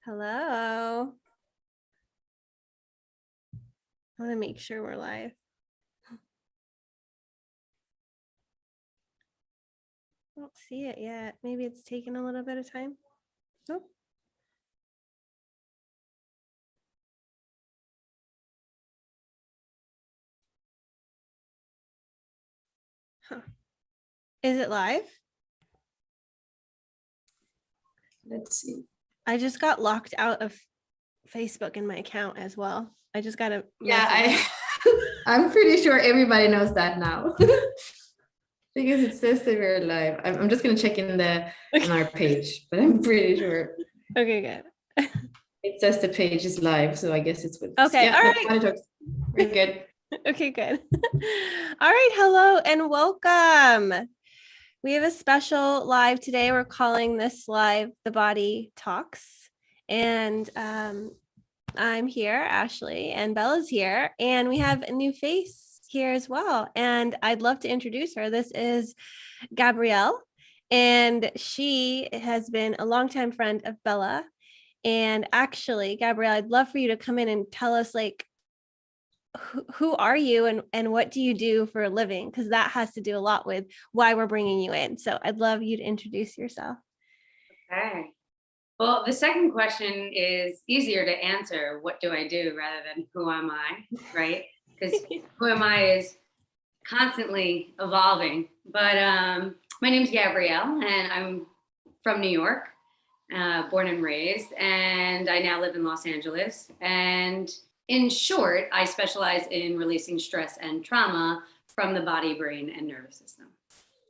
Hello. I want to make sure we're live. I don't see it yet. Maybe it's taking a little bit of time. Nope. Huh. Is it live? Let's see. I just got locked out of Facebook in my account as well. I just got a I'm pretty sure everybody knows that now. Because it says that we're live. I'm just gonna check in on our page, but I'm pretty sure. Okay, good. It says the page is live, so I guess it's with. Okay, Yeah, all right. We're good. Okay, good. All right, hello and welcome. We have a special live today. We're calling this live The Body Talks. And I'm here, Ashley, and Bella's here. And we have a new face here as well. And I'd love to introduce her. This is Gabrielle. And she has been a longtime friend of Bella. And actually, Gabrielle, I'd love for you to come in and tell us, like, who are you and what do you do for a living? Because that has to do a lot with why we're bringing you in. So I'd love you to introduce yourself. Okay. Well, the second question is easier to answer. What do I do rather than who am I, right? Because who am I is constantly evolving. But my name's Gabrielle and I'm from New York, born and raised, and I now live in Los Angeles. And in short, I specialize in releasing stress and trauma from the body, brain, and nervous system.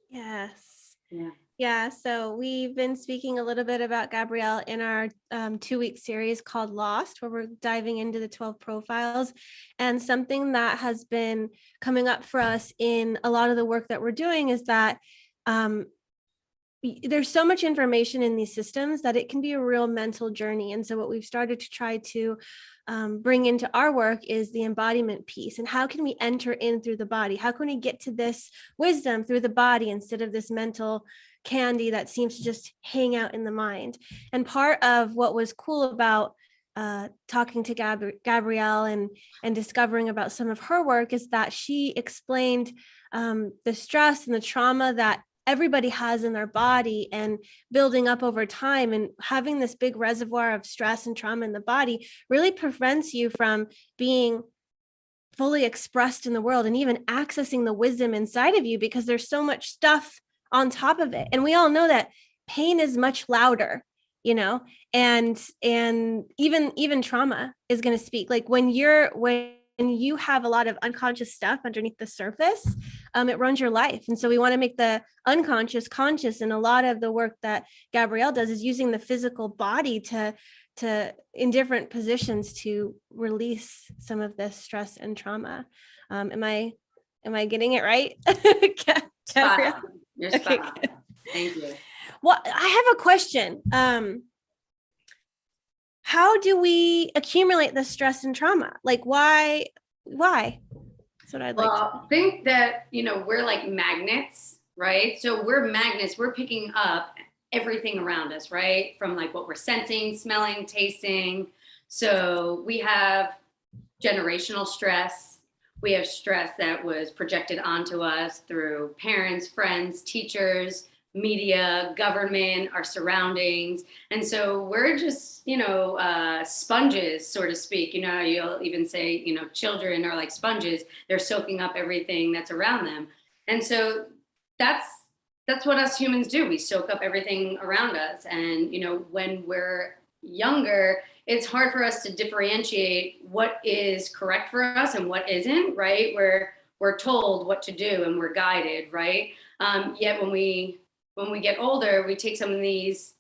Yes. Yeah. Yeah. So we've been speaking a little bit about Gabrielle in our 2-week series called Lost, where we're diving into the 12 profiles. And something that has been coming up for us in a lot of the work that we're doing is that there's so much information in these systems that it can be a real mental journey. And so what we've started to try to bring into our work is the embodiment piece. And how can we enter in through the body? How can we get to this wisdom through the body instead of this mental candy that seems to just hang out in the mind? And part of what was cool about talking to Gabrielle and discovering about some of her work is that she explained the stress and the trauma that everybody has in their body and building up over time, and having this big reservoir of stress and trauma in the body really prevents you from being fully expressed in the world and even accessing the wisdom inside of you, because there's so much stuff on top of it. And we all know that pain is much louder, and even trauma is going to speak. Like when you have a lot of unconscious stuff underneath the surface, it runs your life. And so we want to make the unconscious conscious. And a lot of the work that Gabrielle does is using the physical body to in different positions to release some of this stress and trauma. Am I getting it right? Gabrielle? You're spot on. Thank you. Well, I have a question. How do we accumulate the stress and trauma? Like, why? That's what I'd like to know. Think that, we're like magnets, right? So we're magnets. We're picking up everything around us, right? From like what we're sensing, smelling, tasting. So we have generational stress. We have stress that was projected onto us through parents, friends, teachers, media, government, our surroundings. And so we're just, sponges, so to speak. You'll even say, children are like sponges. They're soaking up everything that's around them. And so that's what us humans do. We soak up everything around us. And, when we're younger, it's hard for us to differentiate what is correct for us and what isn't, right? We're told what to do and we're guided, right? Yet when we get older, we take some of these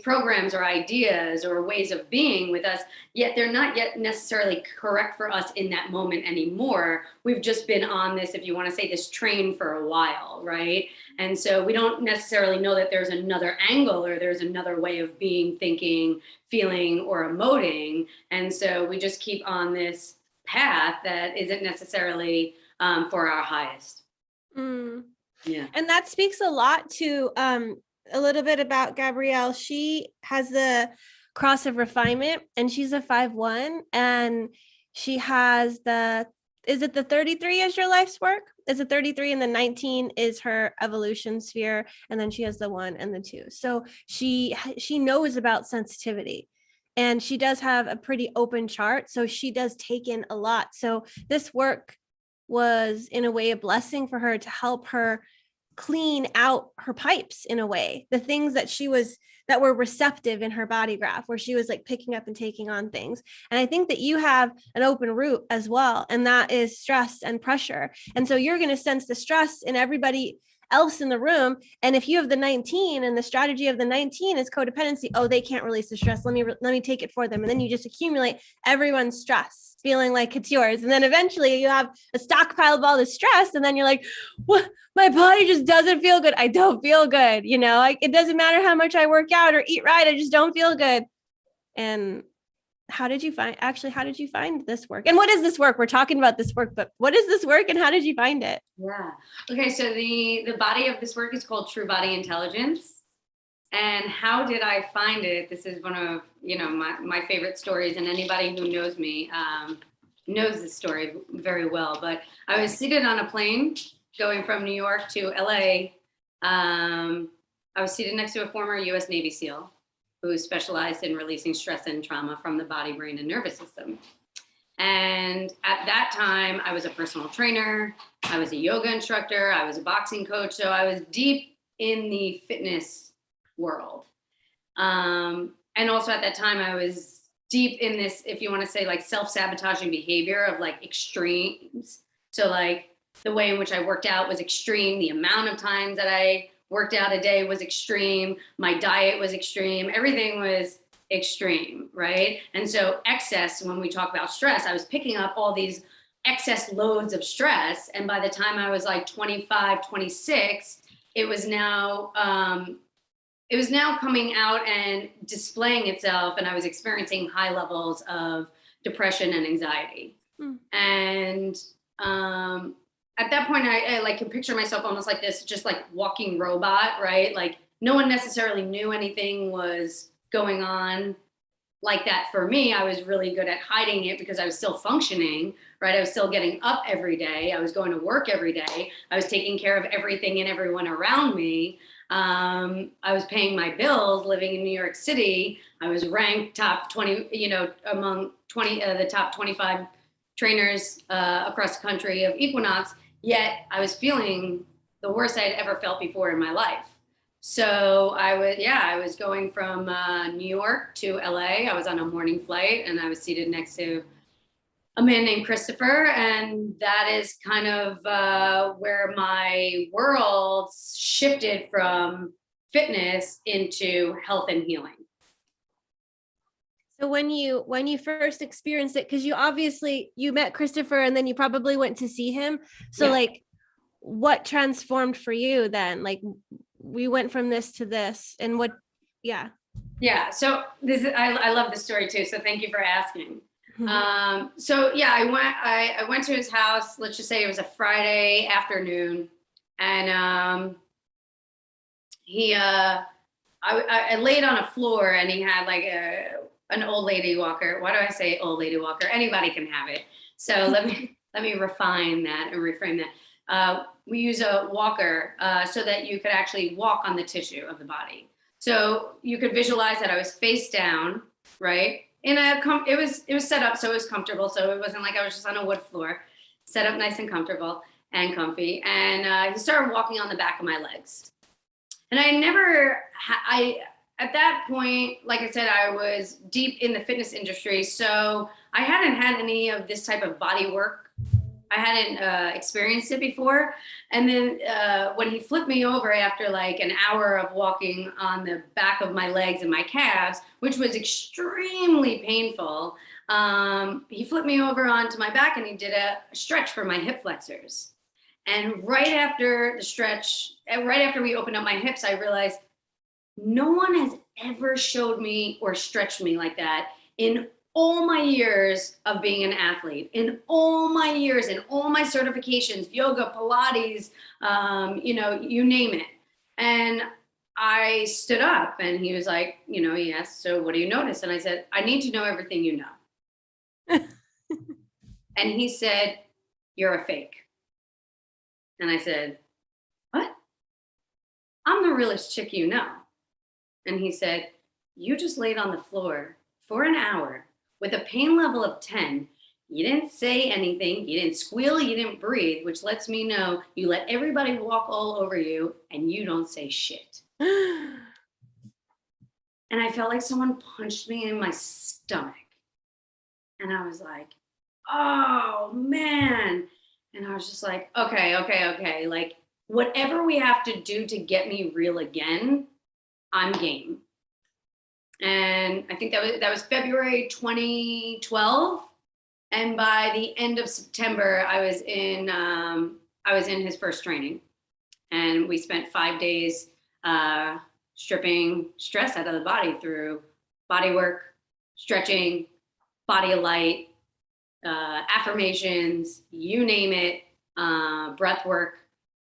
programs or ideas or ways of being with us, yet they're not yet necessarily correct for us in that moment anymore. We've just been on this, if you want to say, this train for a while, right? And so we don't necessarily know that there's another angle or there's another way of being, thinking, feeling, or emoting. And so we just keep on this path that isn't necessarily for our highest. Mm. Yeah. And that speaks a lot to a little bit about Gabrielle. She has the cross of refinement and she's a 5-1, and she has is it the 33 is your life's work? Is it 33 and the 19 is her evolution sphere? And then she has the 1 and the 2. So she knows about sensitivity, and she does have a pretty open chart. So she does take in a lot. So this work was in a way a blessing for her to help her clean out her pipes in a way, the things that were receptive in her body graph, where she was like picking up and taking on things. And I think that you have an open root as well, and that is stress and pressure. And so you're going to sense the stress in everybody else in the room. And if you have the 19 and the strategy of the 19 is codependency, oh, they can't release the stress, let me take it for them. And then you just accumulate everyone's stress, feeling like it's yours. And then eventually you have a stockpile of all the stress, and then you're like, what, my body just doesn't feel good. I don't feel good. It doesn't matter how much I work out or eat right, I just don't feel good. And how did you find this work? And what is this work? We're talking about this work, but what is this work and how did you find it? Yeah. Okay. So the body of this work is called True Body Intelligence. And how did I find it? This is one of, my favorite stories, and anybody who knows me knows this story very well. But I was seated on a plane going from New York to LA. I was seated next to a former US Navy SEAL who specialized in releasing stress and trauma from the body, brain, and nervous system. And at that time, I was a personal trainer, I was a yoga instructor, I was a boxing coach. So I was deep in the fitness world. And also at that time, I was deep in this, if you want to say, like self-sabotaging behavior of like extremes. So like the way in which I worked out was extreme. The amount of times that I worked out a day was extreme. My diet was extreme. Everything was extreme, right? And so excess, when we talk about stress, I was picking up all these excess loads of stress. And by the time I was like 25, 26, it was now coming out and displaying itself. And I was experiencing high levels of depression and anxiety. And at that point, I like can picture myself almost like this, just like walking robot, right? Like no one necessarily knew anything was going on like that for me. I was really good at hiding it because I was still functioning, right? I was still getting up every day. I was going to work every day. I was taking care of everything and everyone around me. I was paying my bills, living in New York City. I was ranked top 20, among the top 25 trainers across the country of Equinox. Yet I was feeling the worst I had ever felt before in my life. So I was going from New York to LA. I was on a morning flight and I was seated next to a man named Christopher. And that is kind of where my world shifted from fitness into health and healing. So when you first experienced it, because you met Christopher and then you probably went to see him. So like, what transformed for you then? Like we went from this to this, and what? Yeah. So I love this story too. So thank you for asking. I went to his house. Let's just say it was a Friday afternoon, and I laid on a floor, and he had like an old lady walker. Why do I say old lady walker? Anybody can have it. So let me refine that and reframe that. We use a walker so that you could actually walk on the tissue of the body. So you could visualize that I was face down, right? It was set up so it was comfortable. So it wasn't like I was just on a wood floor, set up nice and comfortable and comfy. And he started walking on the back of my legs. And at that point, like I said, I was deep in the fitness industry. So I hadn't had any of this type of body work. I hadn't experienced it before. And then when he flipped me over after like an hour of walking on the back of my legs and my calves, which was extremely painful, he flipped me over onto my back and he did a stretch for my hip flexors. And right after the stretch, and right after we opened up my hips, I realized no one has ever showed me or stretched me like that in all my years of being an athlete, in all my years, in all my certifications, yoga, Pilates, you name it. And I stood up and he was like, he asked, so what do you notice? And I said, I need to know everything you know. And he said, you're a fake. And I said, what? I'm the realest chick you know. And he said, you just laid on the floor for an hour with a pain level of 10. You didn't say anything. You didn't squeal. You didn't breathe, which lets me know you let everybody walk all over you and you don't say shit. And I felt like someone punched me in my stomach. And I was like, oh, man. And I was just like, okay. Like, whatever we have to do to get me real again, I'm game. And I think that was February 2012. And by the end of September, I was in his first training. And we spent 5 days stripping stress out of the body through body work, stretching, body of light, affirmations, you name it, breath work.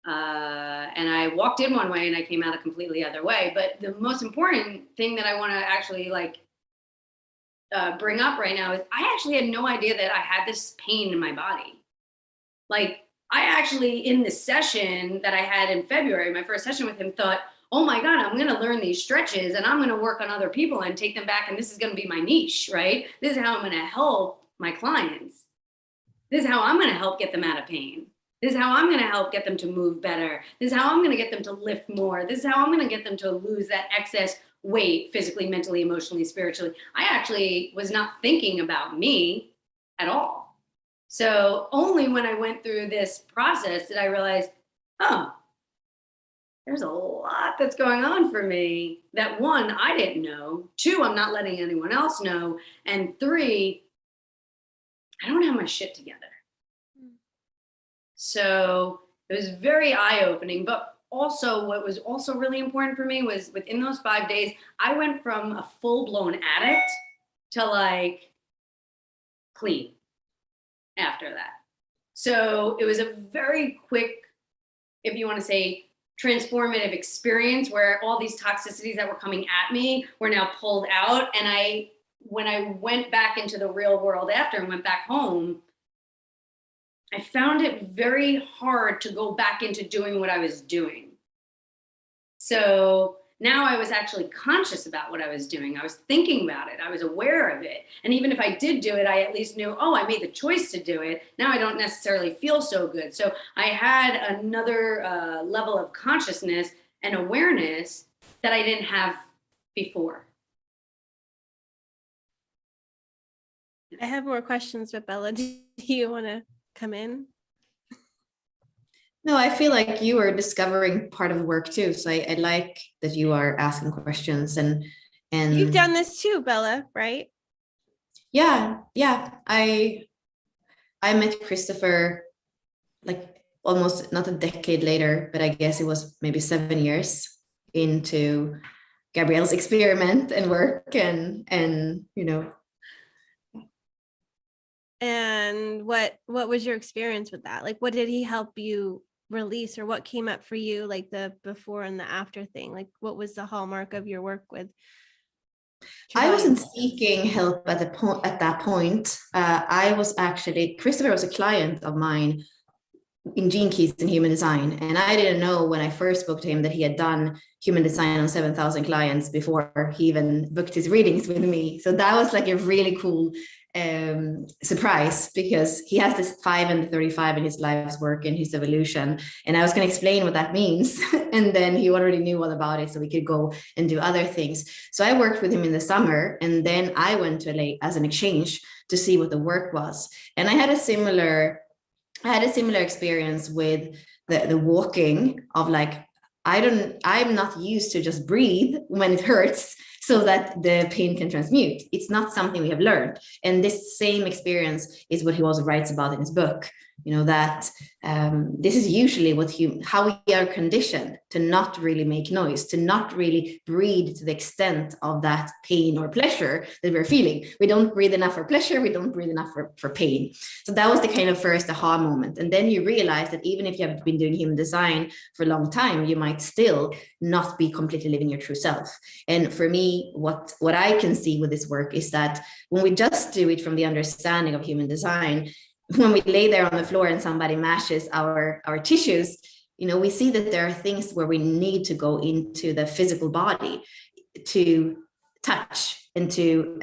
And I walked in one way and I came out a completely other way. But the most important thing that I want to actually bring up right now is I actually had no idea that I had this pain in my body. Like, I actually, in the session that I had in February, my first session with him, thought, oh my God, I'm going to learn these stretches and I'm going to work on other people and take them back. And this is going to be my niche, right? This is how I'm going to help my clients. This is how I'm going to help get them out of pain. This is how I'm going to help get them to move better. This is how I'm going to get them to lift more. This is how I'm going to get them to lose that excess weight physically, mentally, emotionally, spiritually. I actually was not thinking about me at all. So only when I went through this process did I realize, oh, there's a lot that's going on for me that, one, I didn't know. Two, I'm not letting anyone else know. And three, I don't have my shit together. So it was very eye-opening, but also what was also really important for me was within those 5 days, I went from a full-blown addict to clean after that. So it was a very quick, if you want to say, transformative experience where all these toxicities that were coming at me were now pulled out. And when I went back into the real world after and went back home, I found it very hard to go back into doing what I was doing. So now I was actually conscious about what I was doing. I was thinking about it. I was aware of it. And even if I did do it, I at least knew, oh, I made the choice to do it. Now I don't necessarily feel so good. So I had another level of consciousness and awareness that I didn't have before. I have more questions, but Bella, do you want to come in? No, I feel like you are discovering part of the work too. So I like that you are asking questions and you've done this too, Bella, right? Yeah. I met Christopher almost not a decade later, but I guess it was maybe 7 years into Gabrielle's experiment and work and And what was your experience with that? What did he help you release, or what came up for you, the before and the after thing? What was the hallmark of your work with? I wasn't seeking help at that point. I was actually, Christopher was a client of mine in Gene Keys in human design. And I didn't know when I first spoke to him that he had done human design on 7,000 clients before he even booked his readings with me. So that was a really cool surprise, because he has this 5 and 35 in his life's work and his evolution. And I was going to explain what that means. And then he already knew all about it, so we could go and do other things. So I worked with him in the summer, and then I went to LA as an exchange to see what the work was. And I had a similar experience with the walking of I'm not used to just breathe when it hurts. so that the pain can transmute. It's not something we have learned. And this same experience is what he also writes about in his book, that this is usually how we are conditioned to not really make noise, to not really breathe to the extent of that pain or pleasure that we're feeling. We don't breathe enough for pleasure, we don't breathe enough for pain. So that was the kind of first aha moment. And then you realize that even if you have been doing human design for a long time, you might still not be completely living your true self. And for me, what I can see with this work is that when we just do it from the understanding of human design, when we lay there on the floor and somebody mashes our tissues, we see that there are things where we need to go into the physical body to touch and to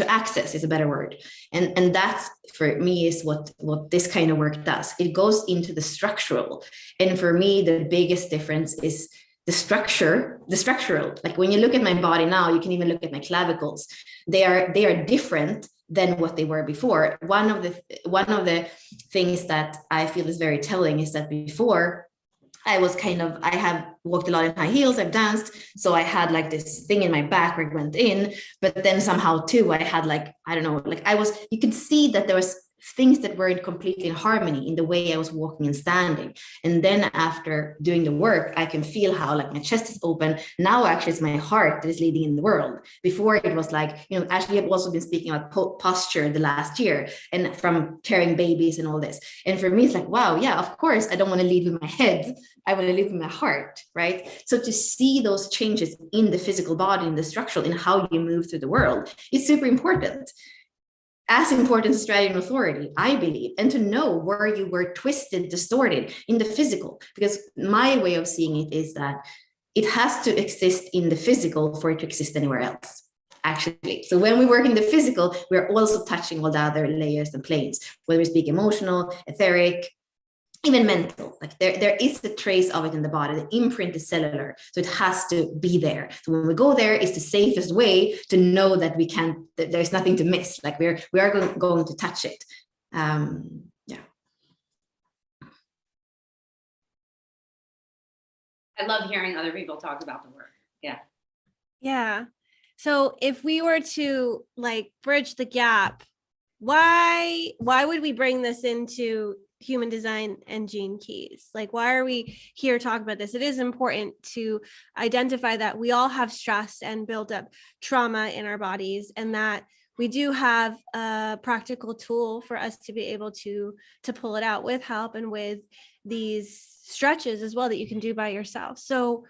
access is a better word. And that for me is what this kind of work does. It goes into the structural. And for me, the biggest difference is the structural. Like when you look at my body now, you can even look at my clavicles. They are different than what they were before. One of the things that I feel is very telling is that before I have walked a lot in high heels, I've danced. So I had like this thing in my back where it went in, but then somehow too, I had you could see that there was things that weren't completely in harmony in the way I was walking and standing. And then after doing the work, I can feel how like my chest is open. Now actually it's my heart that is leading in the world. Before it was like, actually I've also been speaking about posture the last year and from carrying babies and all this. And for me, it's like, wow, yeah, of course, I don't want to lead with my head. I want to live with my heart, right? So to see those changes in the physical body, in the structural, in how you move through the world is super important. As important as strategy and authority, I believe, and to know where you were twisted, distorted in the physical, because my way of seeing it is that it has to exist in the physical for it to exist anywhere else, actually. So when we work in the physical, we're also touching all the other layers and planes, whether it's big emotional, etheric, even mental. Like there is a trace of it in the body. The imprint is cellular, so it has to be there. So when we go there, it's the safest way to know that that there's nothing to miss. Like we are going to touch it. Yeah. I love hearing other people talk about the work. Yeah. Yeah. So if we were to like bridge the gap, why would we bring this into human design and Gene Keys? Like, why are we here talking about this? It is important to identify that we all have stress and build up trauma in our bodies, and that we do have a practical tool for us to be able to pull it out with help and with these stretches as well that you can do by yourself. So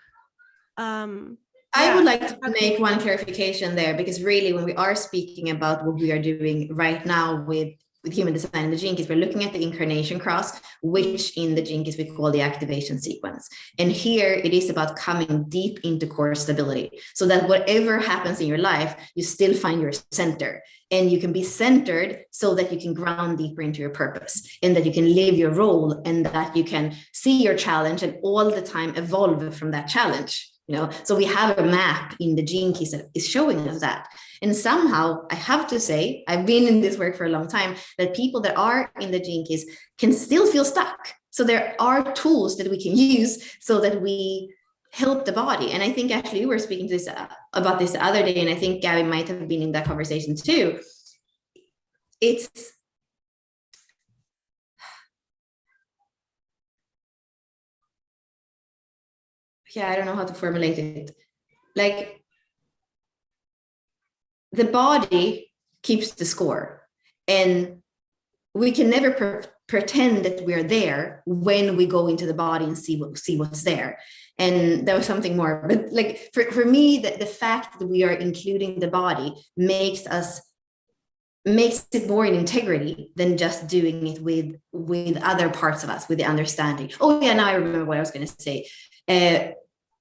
I would like to make one clarification there, because really when we are speaking about what we are doing right now with human design and the Gene Keys, we're looking at the incarnation cross, which in the Gene Keys we call the activation sequence. And here it is about coming deep into core stability, so that whatever happens in your life, you still find your center, and you can be centered so that you can ground deeper into your purpose, and that you can live your role, and that you can see your challenge and all the time evolve from that challenge. So we have a map in the Gene Keys that is showing us that. And somehow I have to say, I've been in this work for a long time, that people that are in the Gene Keys can still feel stuck. So there are tools that we can use so that we help the body. And I think actually you were speaking to about this the other day, and I think Gabby might have been in that conversation too. I don't know how to formulate it. Like, the body keeps the score, and we can never pretend that we're there when we go into the body and see what's there. And there was something more, but like for me, the fact that we are including the body makes it more in integrity than just doing it with other parts of us, with the understanding. Oh yeah, now I remember what I was going to say.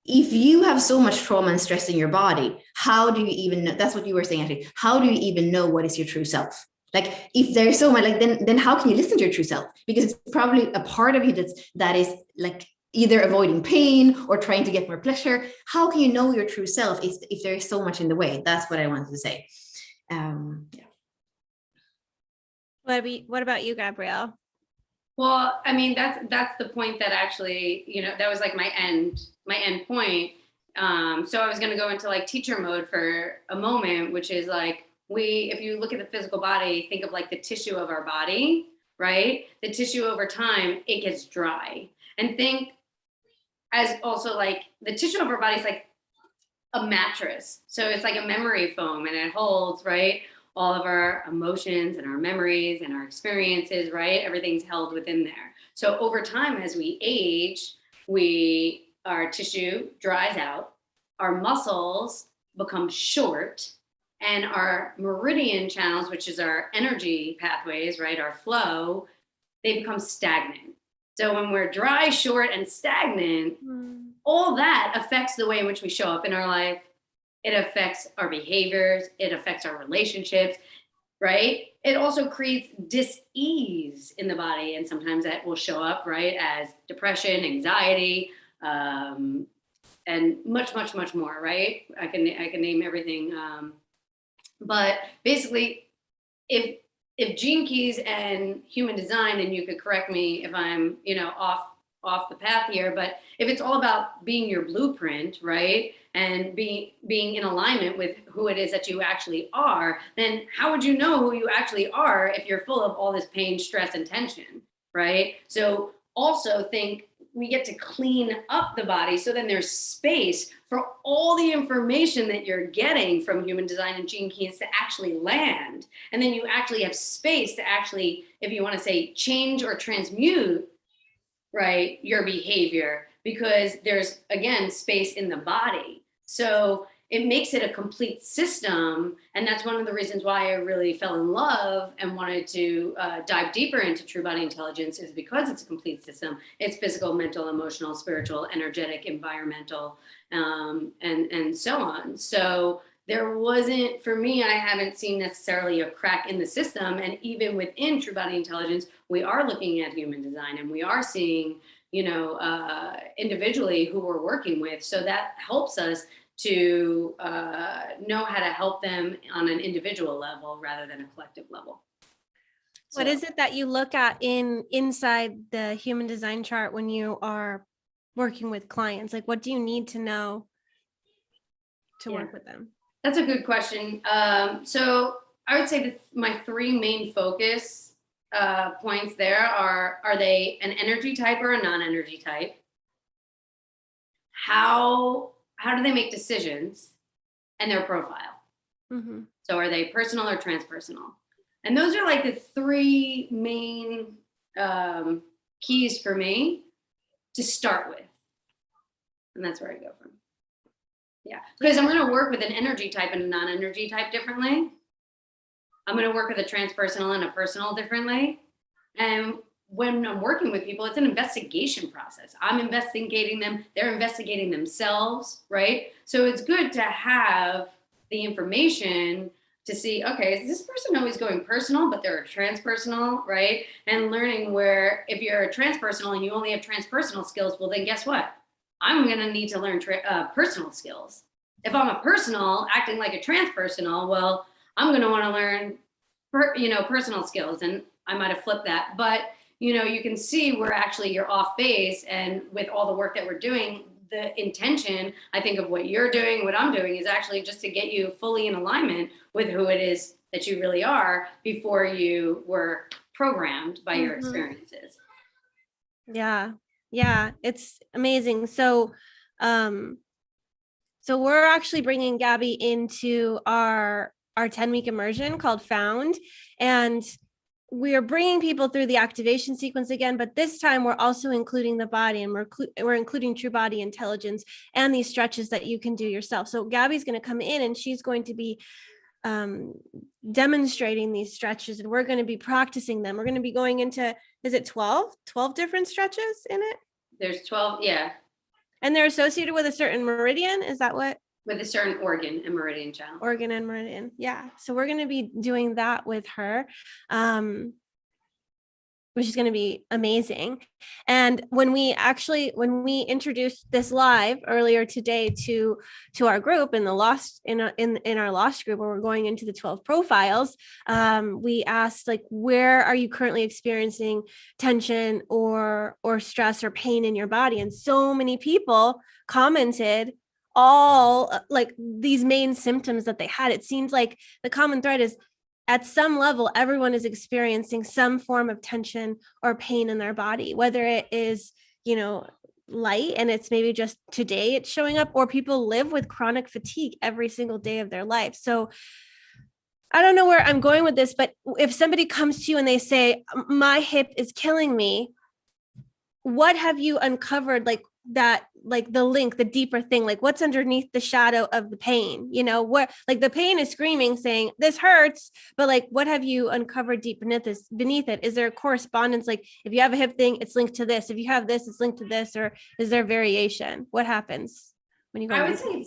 If you have so much trauma and stress in your body, how do you even know? That's what you were saying, actually. How do you even know what is your true self? Like, if there's so much, like, then how can you listen to your true self? Because it's probably a part of you that is like either avoiding pain or trying to get more pleasure. How can you know your true self if there is so much in the way? That's what I wanted to say. Yeah. What about you, Gabrielle? Well, I mean, that's the point that actually, that was like my end point So I was going to go into like teacher mode for a moment, which is like, if you look at the physical body, think of like the tissue of our body, right? The tissue over time, it gets dry. And think as also like the tissue of our body is like a mattress. So it's like a memory foam, and it holds, right, all of our emotions and our memories and our experiences, right? Everything's held within there. So over time, as we age, our tissue dries out, our muscles become short, and our meridian channels, which is our energy pathways, right, our flow, they become stagnant. So when we're dry, short, and stagnant, all that affects the way in which we show up in our life. It affects our behaviors. It affects our relationships, right? It also creates dis-ease in the body. And sometimes that will show up, right, as depression, anxiety, and much, much, much more, right? I can name everything. But basically, if Gene Keys and human design, and you could correct me if I'm, off the path here, but if it's all about being your blueprint, right, and being in alignment with who it is that you actually are, then how would you know who you actually are if you're full of all this pain, stress, and tension, right? So also think we get to clean up the body, so then there's space for all the information that you're getting from human design and Gene Keys to actually land. And then you actually have space to actually, if you want to say, change or transmute, right, your behavior, because there's, again, space in the body. So it makes it a complete system. And that's one of the reasons why I really fell in love and wanted to dive deeper into true body intelligence, is because it's a complete system. It's physical, mental, emotional, spiritual, energetic, environmental, and so on. So there wasn't, for me, I haven't seen necessarily a crack in the system. And even within true body intelligence, we are looking at human design, and we are seeing, individually who we're working with. So that helps us to know how to help them on an individual level rather than a collective level. What is it that you look at inside the human design chart when you are working with clients? Like, what do you need to know to work with them? That's a good question. So I would say that my three main focus points there are they an energy type or a non-energy type? How do they make decisions, and their profile? Mm-hmm. So are they personal or transpersonal? And those are like the three main keys for me to start with. And that's where I go from. Yeah, because I'm going to work with an energy type and a non-energy type differently. I'm going to work with a transpersonal and a personal differently. And when I'm working with people, it's an investigation process. I'm investigating them. They're investigating themselves, right? So it's good to have the information to see, okay, is this person always going personal, but they're a transpersonal, right? And learning where, if you're a transpersonal and you only have transpersonal skills, well, then guess what? I'm going to need to learn personal skills. If I'm a personal acting like a transpersonal, well, I'm going to want to learn, personal skills. And I might have flipped that. But, you can see where actually you're off base. And with all the work that we're doing, the intention, I think, of what you're doing, what I'm doing, is actually just to get you fully in alignment with who it is that you really are before you were programmed by your experiences. Yeah, it's amazing. So we're actually bringing Gabby into our 10-week immersion called Found, and we're bringing people through the activation sequence again, but this time we're also including the body, and we're including true body intelligence and these stretches that you can do yourself. So Gabby's going to come in, and she's going to be demonstrating these stretches, and we're going to be practicing them. We're going to be going into, is it 12 different stretches in it? There's 12. Yeah. And they're associated with a certain meridian. Is that what? With a certain organ and meridian channel. Organ and meridian. Yeah. So we're going to be doing that with her, which is going to be amazing. And when we introduced this live earlier today to our group in the Lost, in our Lost group, where we're going into the 12 profiles, we asked, like, where are you currently experiencing tension or stress or pain in your body? And so many people commented all like these main symptoms that they had. It seems like the common thread is at some level, everyone is experiencing some form of tension or pain in their body, whether it is, you know, light and it's maybe just today it's showing up, or people live with chronic fatigue every single day of their life. So I don't know where I'm going with this, but if somebody comes to you and they say, my hip is killing me, what have you uncovered, like that, like the link, the deeper thing, like what's underneath the shadow of the pain, you know, what, like the pain is screaming saying this hurts, but like what have you uncovered deep beneath it? Is there a correspondence? Like if you have a hip thing, it's linked to this. If you have this, it's linked to this, or is there variation? What happens when you go? I would say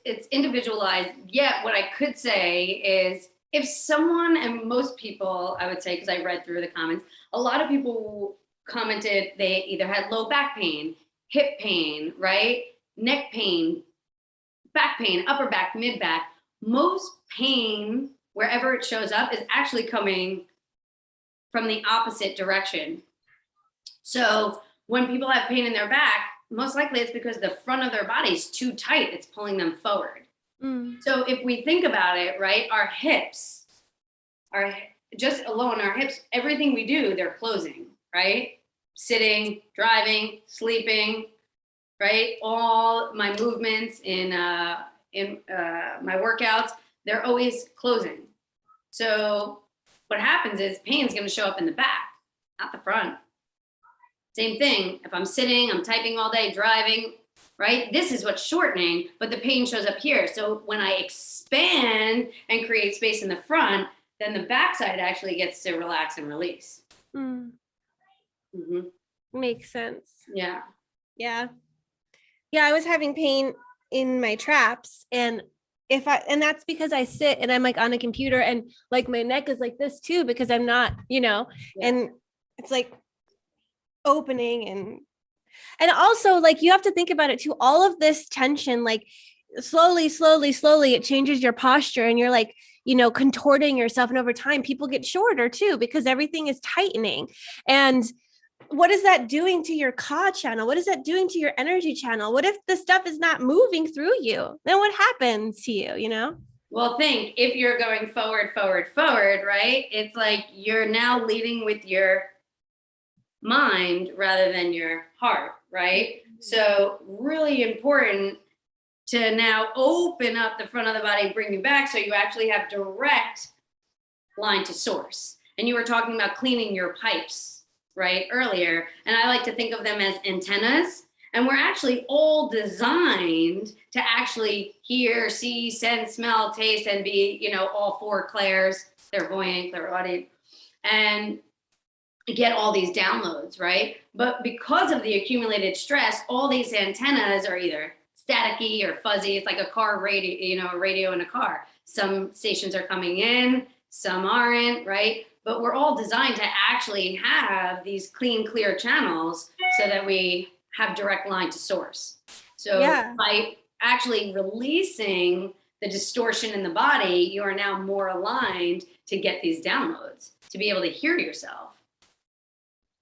it's individualized. Yeah, what I could say is if someone, and most people, I would say, because I read through the comments, a lot of people commented they either had low back pain, hip pain, right? Neck pain, back pain, upper back, mid back. Most pain, wherever it shows up, is actually coming from the opposite direction. So when people have pain in their back, most likely it's because the front of their body is too tight. It's pulling them forward. So if we think about it, right, our hips are just alone, our hips, everything we do, they're closing, right? Sitting, driving, sleeping, right? All my movements in my workouts, they're always closing. So what happens is pain is going to show up in the back, not the front. Same thing. If I'm sitting, I'm typing all day, driving, right? This is what's shortening, but the pain shows up here. So when I expand and create space in the front, then the backside actually gets to relax and release. Makes sense. Yeah. Yeah. I was having pain in my traps, and that's because I sit and I'm like on a computer, and like my neck is like this too, because I'm not, you know, and it's like opening, and also like you have to think about it too, all of this tension, like slowly it changes your posture, and you're like, you know, contorting yourself, and over time people get shorter too because everything is tightening. And what is that doing to your ka channel? What is that doing to your energy channel? What if the stuff is not moving through you? Then what happens to you, you know? Well, think if you're going forward, right? It's like you're now leading with your mind rather than your heart, right? So really important to now open up the front of the body, bring you back, so you actually have direct line to source. And you were talking about cleaning your pipes, right, earlier, and I like to think of them as antennas, and we're actually all designed to actually hear, see, sense, smell, taste, and be, you know, all four clairs, clairvoyant, clairaudient, and get all these downloads, right? But because of the accumulated stress, all these antennas are either staticky or fuzzy. It's like a car radio, you know, a radio in a car. Some stations are coming in, some aren't, right? But we're all designed to actually have these clean, clear channels so that we have direct line to source. So by actually releasing the distortion in the body, you are now more aligned to get these downloads, to be able to hear yourself.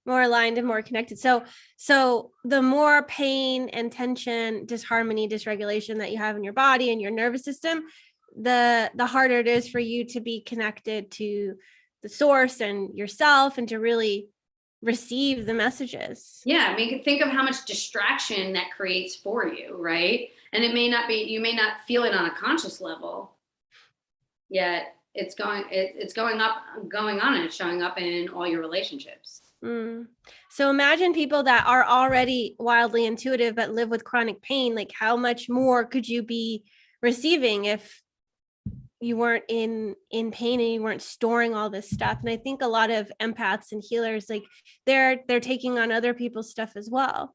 More aligned and more connected. So the more pain and tension, disharmony, dysregulation that you have in your body and your nervous system, the harder it is for you to be connected to the source and yourself, and to really receive the messages. Yeah, I mean, think of how much distraction that creates for you, right? And it may not be, you may not feel it on a conscious level, yet it's going on, and it's showing up in all your relationships. So imagine people that are already wildly intuitive but live with chronic pain. Like, how much more could you be receiving if you weren't in pain and you weren't storing all this stuff? And I think a lot of empaths and healers, like they're taking on other people's stuff as well.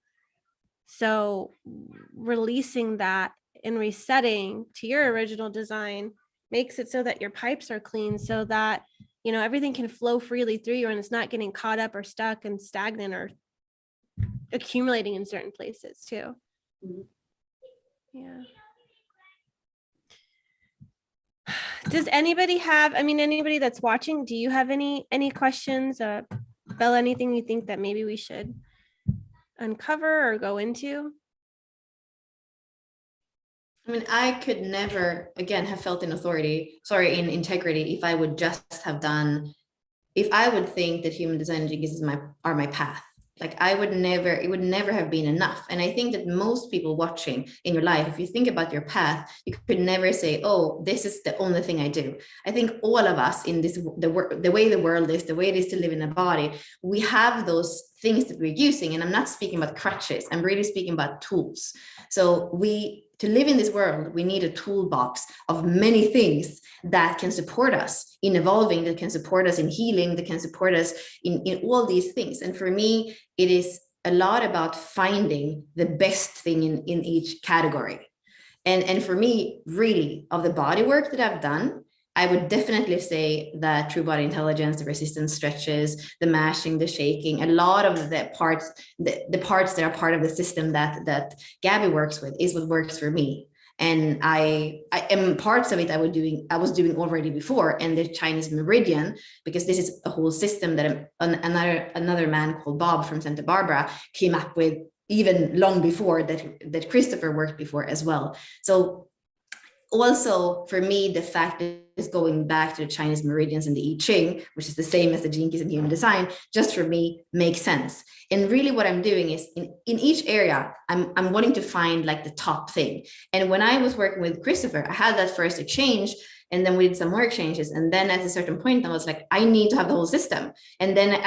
So releasing that and resetting to your original design makes it so that your pipes are clean, so that, you know, everything can flow freely through you, and it's not getting caught up or stuck and stagnant or accumulating in certain places too. Yeah. Does anybody have, I mean, anybody that's watching, do you have any questions, Bella, anything you think that maybe we should uncover or go into? mean, I could never, again, have felt in integrity if I would just have done, if I would think that human design and jinkies are my path. Like it would never have been enough. And I think that most people watching in your life, if you think about your path, you could never say, oh, this is the only thing I do. I think all of us in the way the world is, the way it is to live in a body, we have those things that we're using. And I'm not speaking about crutches. I'm really speaking about tools. So to live in this world, we need a toolbox of many things that can support us in evolving, that can support us in healing, that can support us in all these things. And for me, it is a lot about finding the best thing in each category. And for me, really, of the body work that I've done, I would definitely say that true body intelligence, the resistance stretches, the mashing, the shaking, a lot of the parts, the parts that are part of the system that Gabby works with is what works for me. And I am parts of it I was doing already before, and the Chinese meridian, because this is a whole system that another man called Bob from Santa Barbara came up with even long before that Christopher worked before as well. So also for me, the fact is going back to the Chinese meridians and the I Ching, which is the same as the Gene Keys and human design, just for me makes sense. And really what I'm doing is in each area, I'm wanting to find like the top thing. And when I was working with Christopher, I had that first exchange, and then we did some more exchanges. And then at a certain point, I was like, I need to have the whole system. And then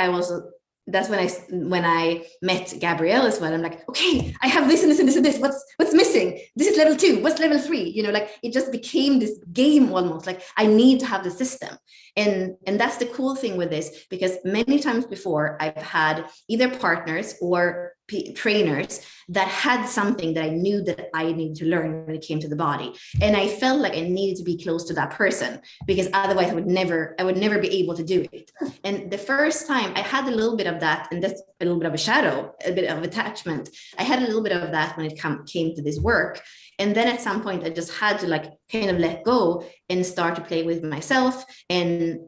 that's when I met Gabrielle as well. I'm like, okay, I have this and this and this and this. What's missing? This is level 2. What's level 3? You know, like it just became this game almost. Like I need to have the system. And that's the cool thing with this, because many times before I've had either partners or trainers that had something that I knew that I needed to learn when it came to the body. And I felt like I needed to be close to that person, because otherwise I would never be able to do it. And the first time I had a little bit of that, and that's a little bit of a shadow, a bit of attachment. I had a little bit of that when it came to this work. And then at some point I just had to like kind of let go and start to play with myself and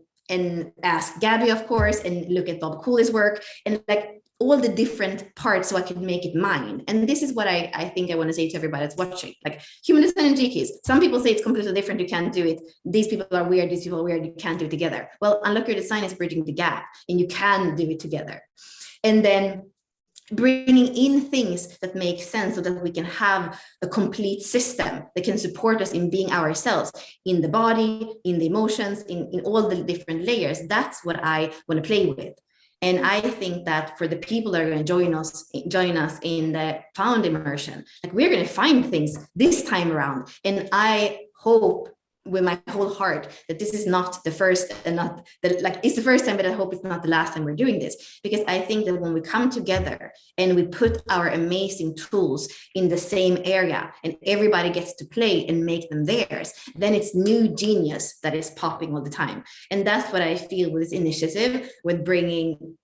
ask Gabby, of course, and look at Bob Cooley's work and like all the different parts so I could make it mine. And this is what I think I want to say to everybody that's watching. Like human design and GKs, some people say it's completely different, you can't do it. These people are weird, these people are weird, you can't do it together. Well, Unlock Your Design is bridging the gap, and you can do it together. And then bringing in things that make sense so that we can have a complete system that can support us in being ourselves, in the body, in the emotions, in all the different layers. That's what I want to play with. And I think that for the people that are going to join us in the Found Immersion, like we're going to find things this time around. And I hope with my whole heart that this is not the first, and not that like it's the first time, but I hope it's not the last time we're doing this, because I think that when we come together and we put our amazing tools in the same area and everybody gets to play and make them theirs, then it's new genius that is popping all the time. And that's what I feel with this initiative, with bringing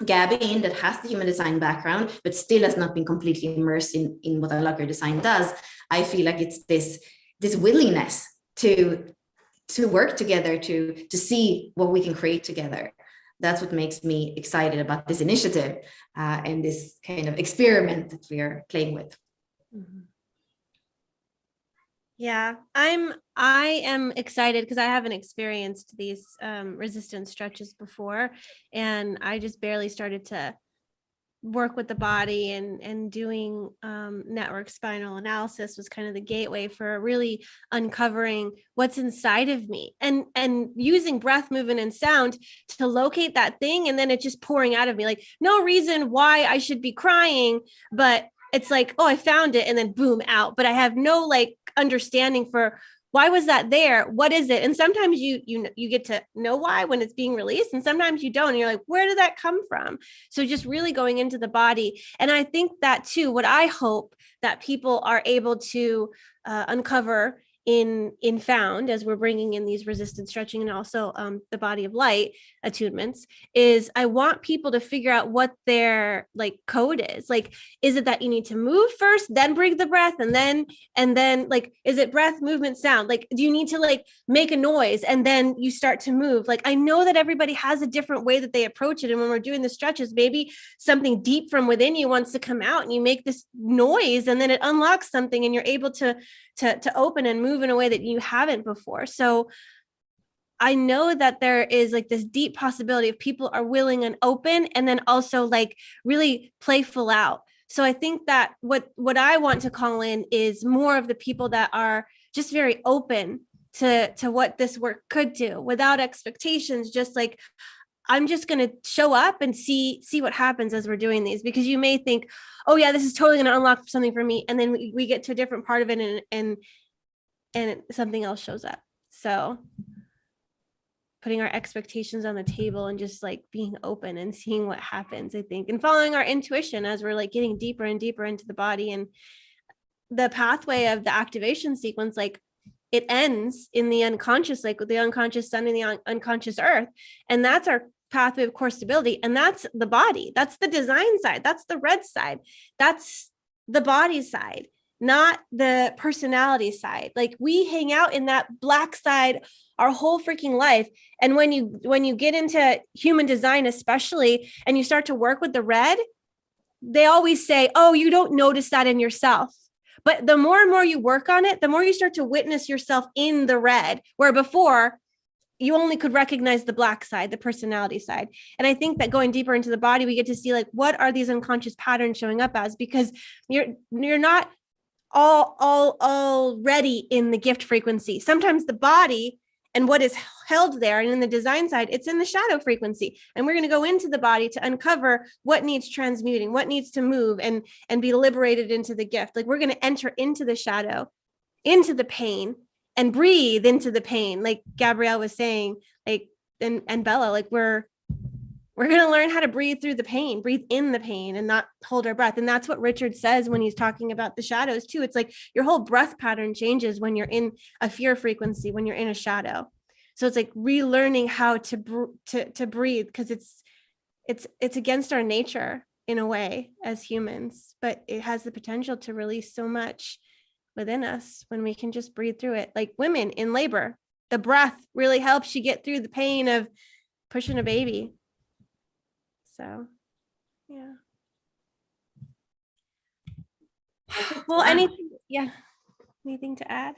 Gabby in, that has the human design background, but still has not been completely immersed in what Unlock Your Design does. I feel like it's this willingness to work together, to see what we can create together. That's what makes me excited about this initiative and this kind of experiment that we are playing with. Mm-hmm. Yeah, I am excited because I haven't experienced these resistance stretches before, and I just barely started to work with the body, and doing network spinal analysis was kind of the gateway for really uncovering what's inside of me, and using breath, movement, and sound to locate that thing, and then it just pouring out of me, like no reason why I should be crying, but it's like, oh, I found it, and then boom, out. But I have no like understanding for why was that there? What is it? And sometimes you get to know why when it's being released, and sometimes you don't. And you're like, where did that come from? So just really going into the body. And I think that too, what I hope that people are able to uncover in Found, as we're bringing in these resistance stretching and also the body of light attunements, is I want people to figure out what their like code is. Like, is it that you need to move first, then bring the breath, and then like, is it breath, movement, sound? Like, do you need to like make a noise and then you start to move? Like, I know that everybody has a different way that they approach it. And when we're doing the stretches, maybe something deep from within you wants to come out and you make this noise, and then it unlocks something and you're able to to open and move in a way that you haven't before. So I know that there is like this deep possibility of people are willing and open, and then also like really playful out. So I think that what I want to call in is more of the people that are just very open to what this work could do without expectations, just like, I'm just going to show up and see what happens as we're doing these, because you may think, oh yeah, this is totally going to unlock something for me. And then we get to a different part of it and something else shows up. So putting our expectations on the table and just like being open and seeing what happens, I think, and following our intuition as we're like getting deeper and deeper into the body. And the pathway of the activation sequence, like it ends in the unconscious, like with the unconscious sun and the unconscious earth. And that's our pathway of core stability. And that's the body. That's the design side. That's the red side. That's the body side, not the personality side. Like we hang out in that black side our whole freaking life. And when you get into human design, especially, and you start to work with the red, they always say, oh, you don't notice that in yourself. But the more and more you work on it, the more you start to witness yourself in the red, where before you only could recognize the black side, the personality side. And I think that going deeper into the body, we get to see like, what are these unconscious patterns showing up as? Because you're not already in the gift frequency. Sometimes the body and what is held there, and in the design side, it's in the shadow frequency. And we're going to go into the body to uncover what needs transmuting, what needs to move and be liberated into the gift. Like we're going to enter into the shadow, into the pain, and breathe into the pain. Like Gabrielle was saying, like, and Bella, like we're going to learn how to breathe through the pain, breathe in the pain and not hold our breath. And that's what Richard says when he's talking about the shadows too. It's like your whole breath pattern changes when you're in a fear frequency, when you're in a shadow. So it's like relearning how to breathe, because it's against our nature in a way as humans, but it has the potential to release so much within us when we can just breathe through it. Like women in labor, the breath really helps you get through the pain of pushing a baby. So, yeah. Well, anything to add?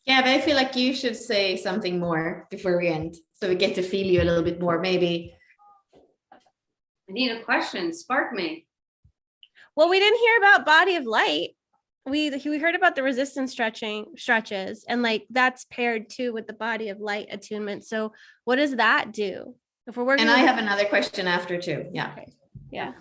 Yeah, but I feel like you should say something more before we end, so we get to feel you a little bit more, maybe. I need a question. Spark me. Well, we didn't hear about body of light. We heard about the resistance stretches, and like that's paired too with the body of light attunement. So what does that do? If we're working, and I have another question after too. Yeah. Okay. Yeah.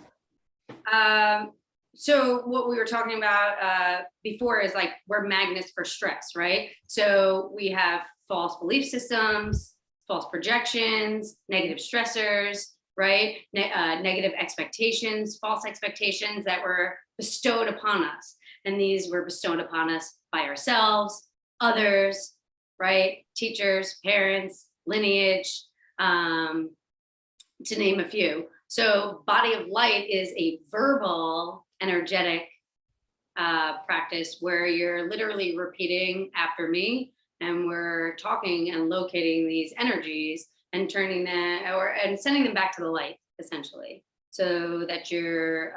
So what we were talking about before is like we're magnets for stress, right? So we have false belief systems, false projections, negative stressors, right? Negative expectations, false expectations that were bestowed upon us. And these were bestowed upon us by ourselves, others, right? Teachers, parents, lineage, to name a few. So body of light is a verbal, energetic practice where you're literally repeating after me, and we're talking and locating these energies and turning them and sending them back to the light, essentially, so that you're,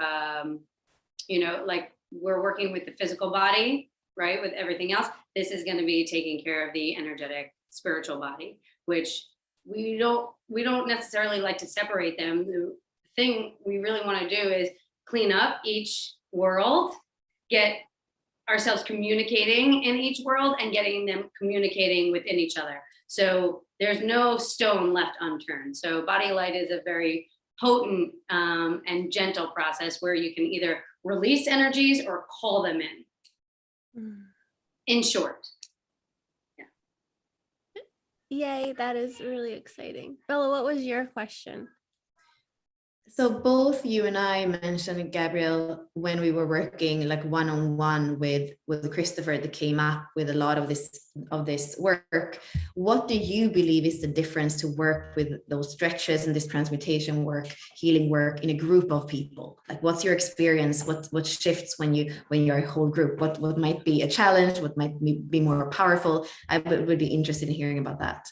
like we're working with the physical body, right? With everything else, this is going to be taking care of the energetic, spiritual body, which we don't necessarily like to separate them. The thing we really want to do is clean up each world, get ourselves communicating in each world and getting them communicating within each other. So there's no stone left unturned. So body light is a very potent and gentle process where you can either release energies or call them in short. Yay, that is really exciting. Bella, what was your question? So both you and I mentioned, Gabrielle, when we were working like one-on-one with Christopher, that came up with a lot of this work. What do you believe is the difference to work with those stretches and this transmutation work, healing work in a group of people? Like, what's your experience? What shifts when you're a whole group? What might be a challenge? What might be more powerful? I would be interested in hearing about that.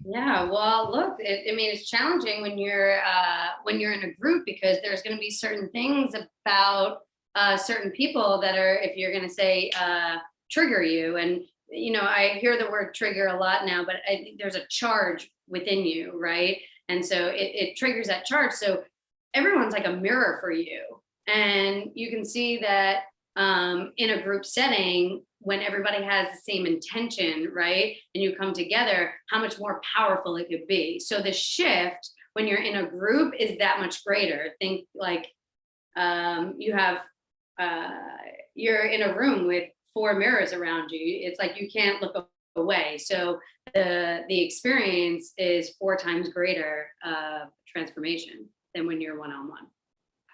Yeah, well, look, it's challenging when you're in a group, because there's going to be certain things about certain people that are, if you're going to say, trigger you. And, I hear the word trigger a lot now, but I think there's a charge within you, right? And so it triggers that charge. So everyone's like a mirror for you. And you can see that in a group setting, when everybody has the same intention, right? And you come together, how much more powerful it could be. So the shift when you're in a group is that much greater. Think like you're in a room with 4 mirrors around you. It's like you can't look away. So the experience is 4 times greater transformation than when you're one-on-one.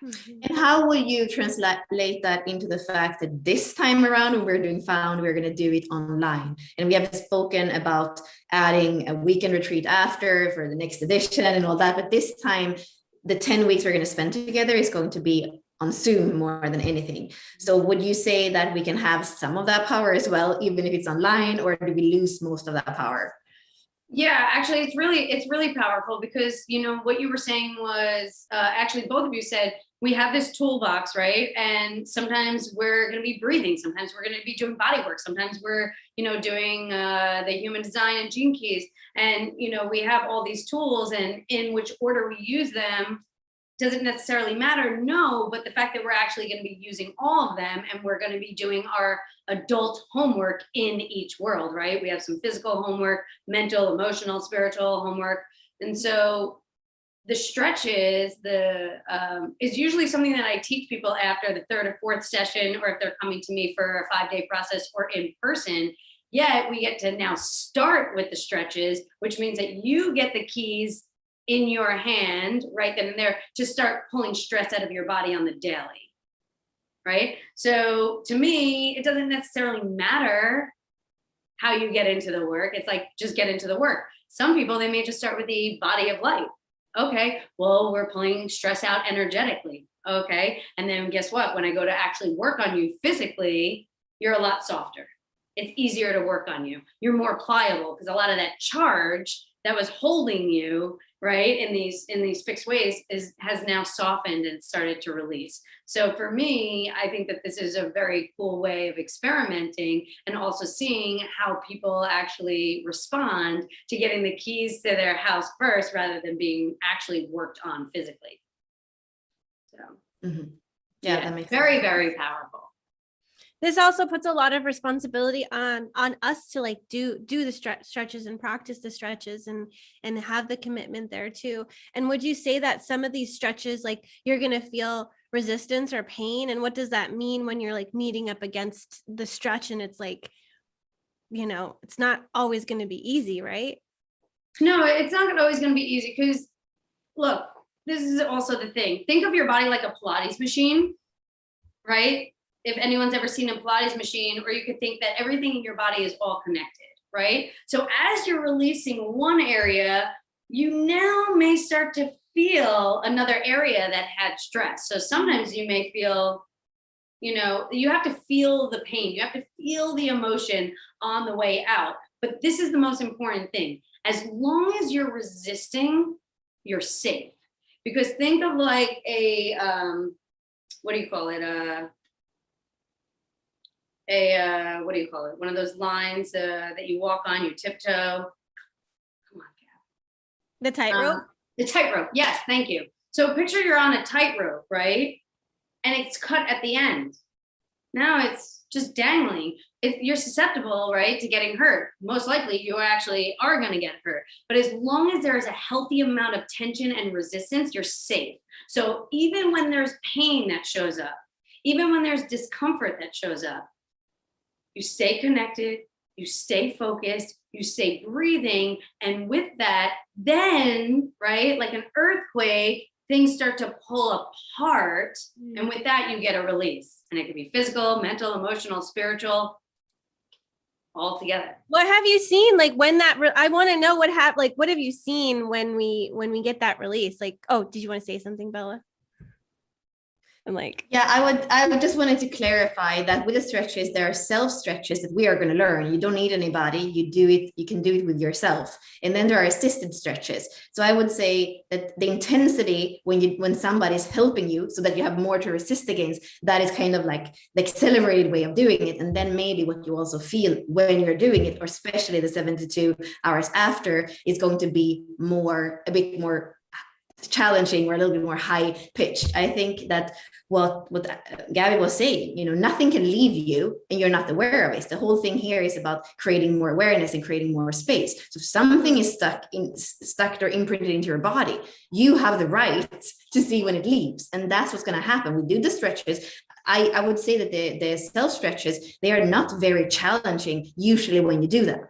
And how will you translate that into the fact that this time around when we're doing Found, we're going to do it online? And we have spoken about adding a weekend retreat after for the next edition and all that. But this time, the 10 weeks we're going to spend together is going to be on Zoom more than anything. So would you say that we can have some of that power as well, even if it's online, or do we lose most of that power? Yeah, actually, it's really powerful because, what you were saying was actually both of you said we have this toolbox, right? And sometimes we're going to be breathing. Sometimes we're going to be doing body work. Sometimes we're, doing the human design and gene keys. And, we have all these tools, and in which order we use them doesn't necessarily matter. No, but the fact that we're actually going to be using all of them, and we're going to be doing our adult homework in each world, right? We have some physical homework, mental, emotional, spiritual homework. And so the stretches is usually something that I teach people after the 3rd or 4th session, or if they're coming to me for a 5-day process or in person. Yet we get to now start with the stretches, which means that you get the keys in your hand right then and there to start pulling stress out of your body on the daily, right? So to me, it doesn't necessarily matter how you get into the work. It's like, just get into the work. Some people, they may just start with the body of light. Okay, well, we're pulling stress out energetically. Okay, and then guess what? When I go to actually work on you physically, you're a lot softer. It's easier to work on you. You're more pliable because a lot of that charge that was holding you, right, in these fixed ways has now softened and started to release. So for me, I think that this is a very cool way of experimenting and also seeing how people actually respond to getting the keys to their house first rather than being actually worked on physically. So yeah, that makes very, sense. very powerful. This also puts a lot of responsibility on us to like do the stretches and practice the stretches and have the commitment there too. And would you say that some of these stretches, like you're going to feel resistance or pain? And what does that mean when you're like meeting up against the stretch and it's like, it's not always going to be easy, right? No, it's not always going to be easy because look, this is also the thing. Think of your body like a Pilates machine, right? If anyone's ever seen a Pilates machine, or you could think that everything in your body is all connected, right? So as you're releasing one area, you now may start to feel another area that had stress. So sometimes you may feel, you have to feel the pain, you have to feel the emotion on the way out. But this is the most important thing. As long as you're resisting, you're safe. Because think of like a, what do you call it? What do you call it? One of those lines that you walk on, you tiptoe. Come on, Gab. The tightrope? The tightrope. Yes, thank you. So picture you're on a tightrope, right? And it's cut at the end. Now it's just dangling. You're susceptible, right, to getting hurt. Most likely you actually are going to get hurt. But as long as there is a healthy amount of tension and resistance, you're safe. So even when there's pain that shows up, even when there's discomfort that shows up, you stay connected, you stay focused, you stay breathing. And with that, then, right, like an earthquake, things start to pull apart. And with that, you get a release. And it could be physical, mental, emotional, spiritual, all together. What have you seen? Like when that, I want to know what happened. Like, what have you seen when we get that release? Like, oh, did you want to say something, Bella? I'm like, yeah, I would just wanted to clarify that with the stretches, there are self stretches that we are going to learn. You don't need anybody. You can do it with yourself. And then there are assisted stretches. So I would say that the intensity when somebody's helping you so that you have more to resist against, that is kind of like the accelerated way of doing it. And then maybe what you also feel when you're doing it, or especially the 72 hours after, is going to be a bit more challenging or a little bit more high pitched. I think that what Gabby was saying, nothing can leave you and you're not aware of it. The whole thing here is about creating more awareness and creating more space. So if something is stuck or imprinted into your body, you have the right to see when it leaves. And that's what's going to happen. We do the stretches. I would say that the self stretches, they are not very challenging usually when you do them.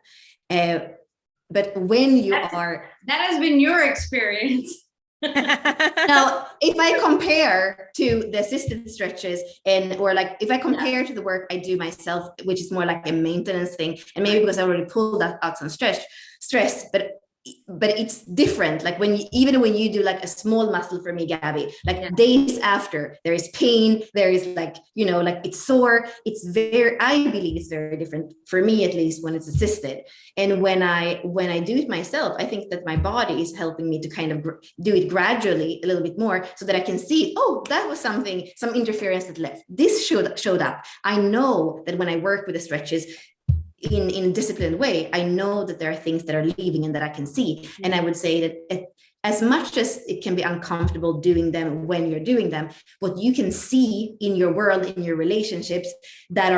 But when you that has been your experience. Now, if I compare to the assisted stretches or like if I compare to the work I do myself, which is more like a maintenance thing, and maybe because I already pulled out some stress, but it's different. Like even when you do like a small muscle, for me, Gabby, like days after, there is pain, there is like, like it's sore. I believe it's very different for me, at least when it's assisted. And when I do it myself, I think that my body is helping me to kind of do it gradually a little bit more so that I can see, oh, that was some interference that left. This showed up. I know that when I work with the stretches, in a disciplined way, I know that there are things that are leaving and that I can see. And I would say that as much as it can be uncomfortable doing them when you're doing them, what you can see in your world, in your relationships that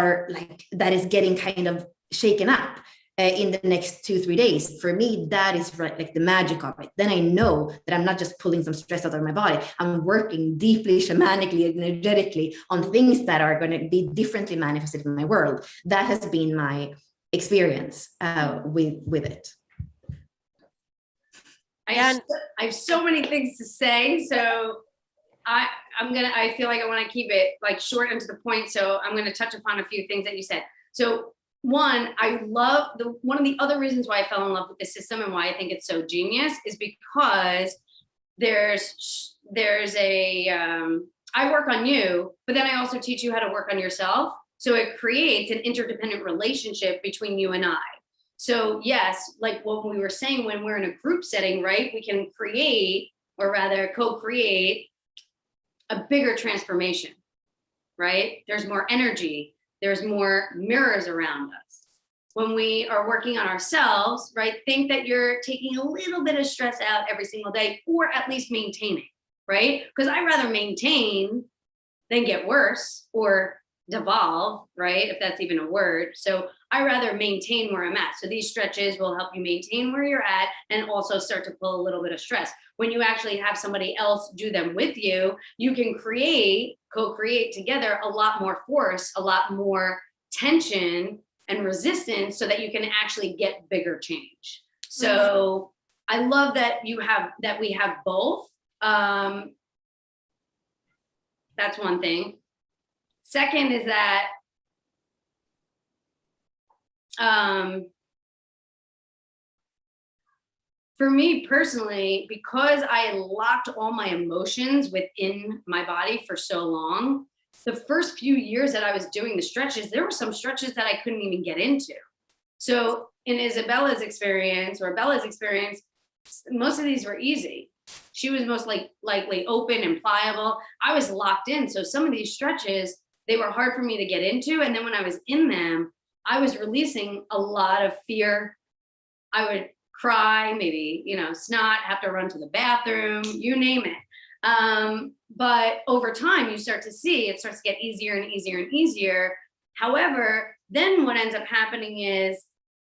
is getting kind of shaken up in the next 2-3 days, for me, that is like the magic of it. Then I know that I'm not just pulling some stress out of my body. I'm working deeply, shamanically, energetically on things that are going to be differently manifested in my world. That has been my experience with it. I have so many things to say, so I feel like I want to keep it like short and to the point, so I'm going to touch upon a few things that you said. So one, one of the other reasons why I fell in love with the system and why I think it's so genius is because I work on you, but then I also teach you how to work on yourself. So it creates an interdependent relationship between you and I. So yes, like what we were saying, when we're in a group setting, right, we can create, or rather co-create, a bigger transformation, right? There's more energy. There's more mirrors around us. When we are working on ourselves, right, think that you're taking a little bit of stress out every single day, or at least maintaining, right? Because I'd rather maintain than get worse or devolve, right? If that's even a word. So I rather maintain where I'm at. So these stretches will help you maintain where you're at and also start to pull a little bit of stress. When you actually have somebody else do them with you, you can co-create together a lot more force, a lot more tension and resistance so that you can actually get bigger change. So I love that we have both. That's one thing. Second is that for me personally, because I locked all my emotions within my body for so long, the first few years that I was doing the stretches, there were some stretches that I couldn't even get into. So in Bella's experience, most of these were easy. She was most likely open and pliable. I was locked in. So some of these stretches, they were hard for me to get into. And then when I was in them, I was releasing a lot of fear. I would cry, maybe, snot, have to run to the bathroom, you name it. But over time, you start to see it starts to get easier and easier and easier. However, then what ends up happening is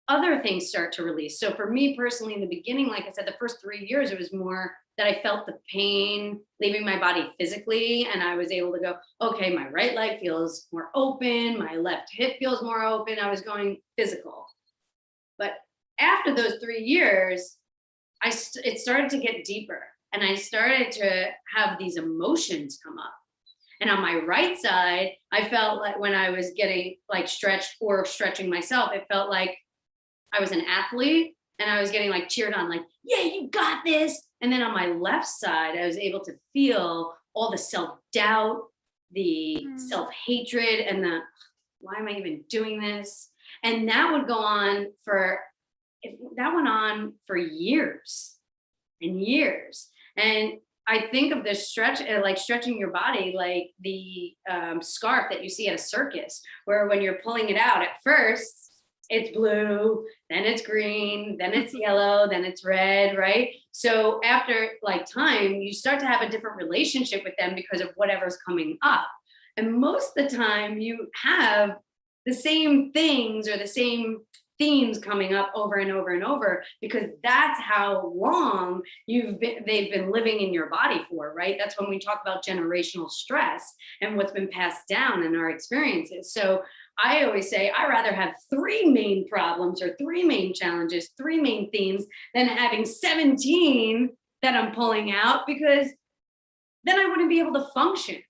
other things start to release. So for me personally, in the beginning, like I said, the first 3 years, it was more that I felt the pain leaving my body physically. And I was able to go, okay, my right leg feels more open. My left hip feels more open. I was going physical. But after those 3 years, it started to get deeper. And I started to have these emotions come up. And on my right side, I felt like when I was getting like stretched or stretching myself, it felt like I was an athlete and I was getting like cheered on, like, yeah, you got this. And then on my left side, I was able to feel all the self-doubt, the self-hatred and the, why am I even doing this? And that would go on that went on for years and years. And I think of this stretch, like stretching your body, like the scarf that you see at a circus, where when you're pulling it out, at first it's blue, then it's green, then it's yellow, then it's red, right? So after like time, you start to have a different relationship with them because of whatever's coming up. And most of the time you have the same things or the same themes coming up over and over and over, because that's how long they've been living in your body for, right? That's when we talk about generational stress and what's been passed down in our experiences. So I always say I rather have 3 main problems or 3 main challenges, 3 main themes, than having 17 that I'm pulling out, because then I wouldn't be able to function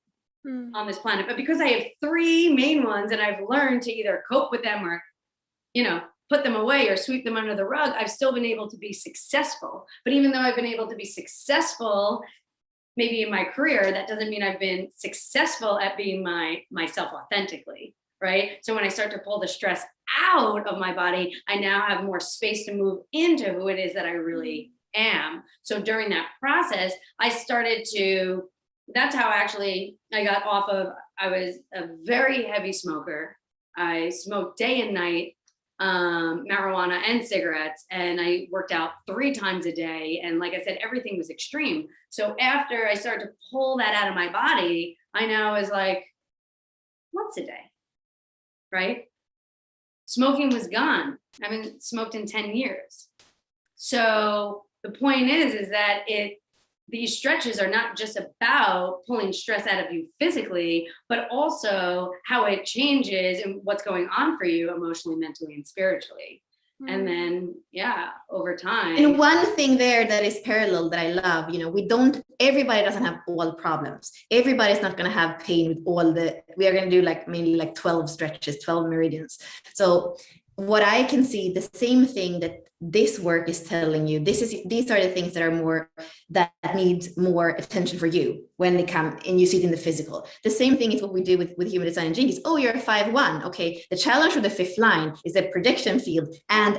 on this planet. But because I have 3 main ones and I've learned to either cope with them or, put them away or sweep them under the rug, I've still been able to be successful. But even though I've been able to be successful, maybe in my career, that doesn't mean I've been successful at being myself authentically, right? So when I start to pull the stress out of my body, I now have more space to move into who it is that I really am. So during that process, that's how actually I got off of, I was a very heavy smoker. I smoked day and night, marijuana and cigarettes, and I worked out 3 times a day. And like I said, everything was extreme. So after I started to pull that out of my body, I now was like, once a day, right? Smoking was gone. I haven't smoked in 10 years. So the point is that these stretches are not just about pulling stress out of you physically, but also how it changes and what's going on for you emotionally, mentally, and spiritually. And then, over time. And one thing there that is parallel that I love, everybody doesn't have all problems. Everybody's not going to have pain with we are going to do mainly 12 stretches, 12 meridians. So what I can see, the same thing that this work is telling you, these are the things that needs more attention for you when they come and you see it in the physical. The same thing is what we do with human design and jinkies. Oh, you're a 5-1. Okay. The challenge with the 5th line is the projection field and.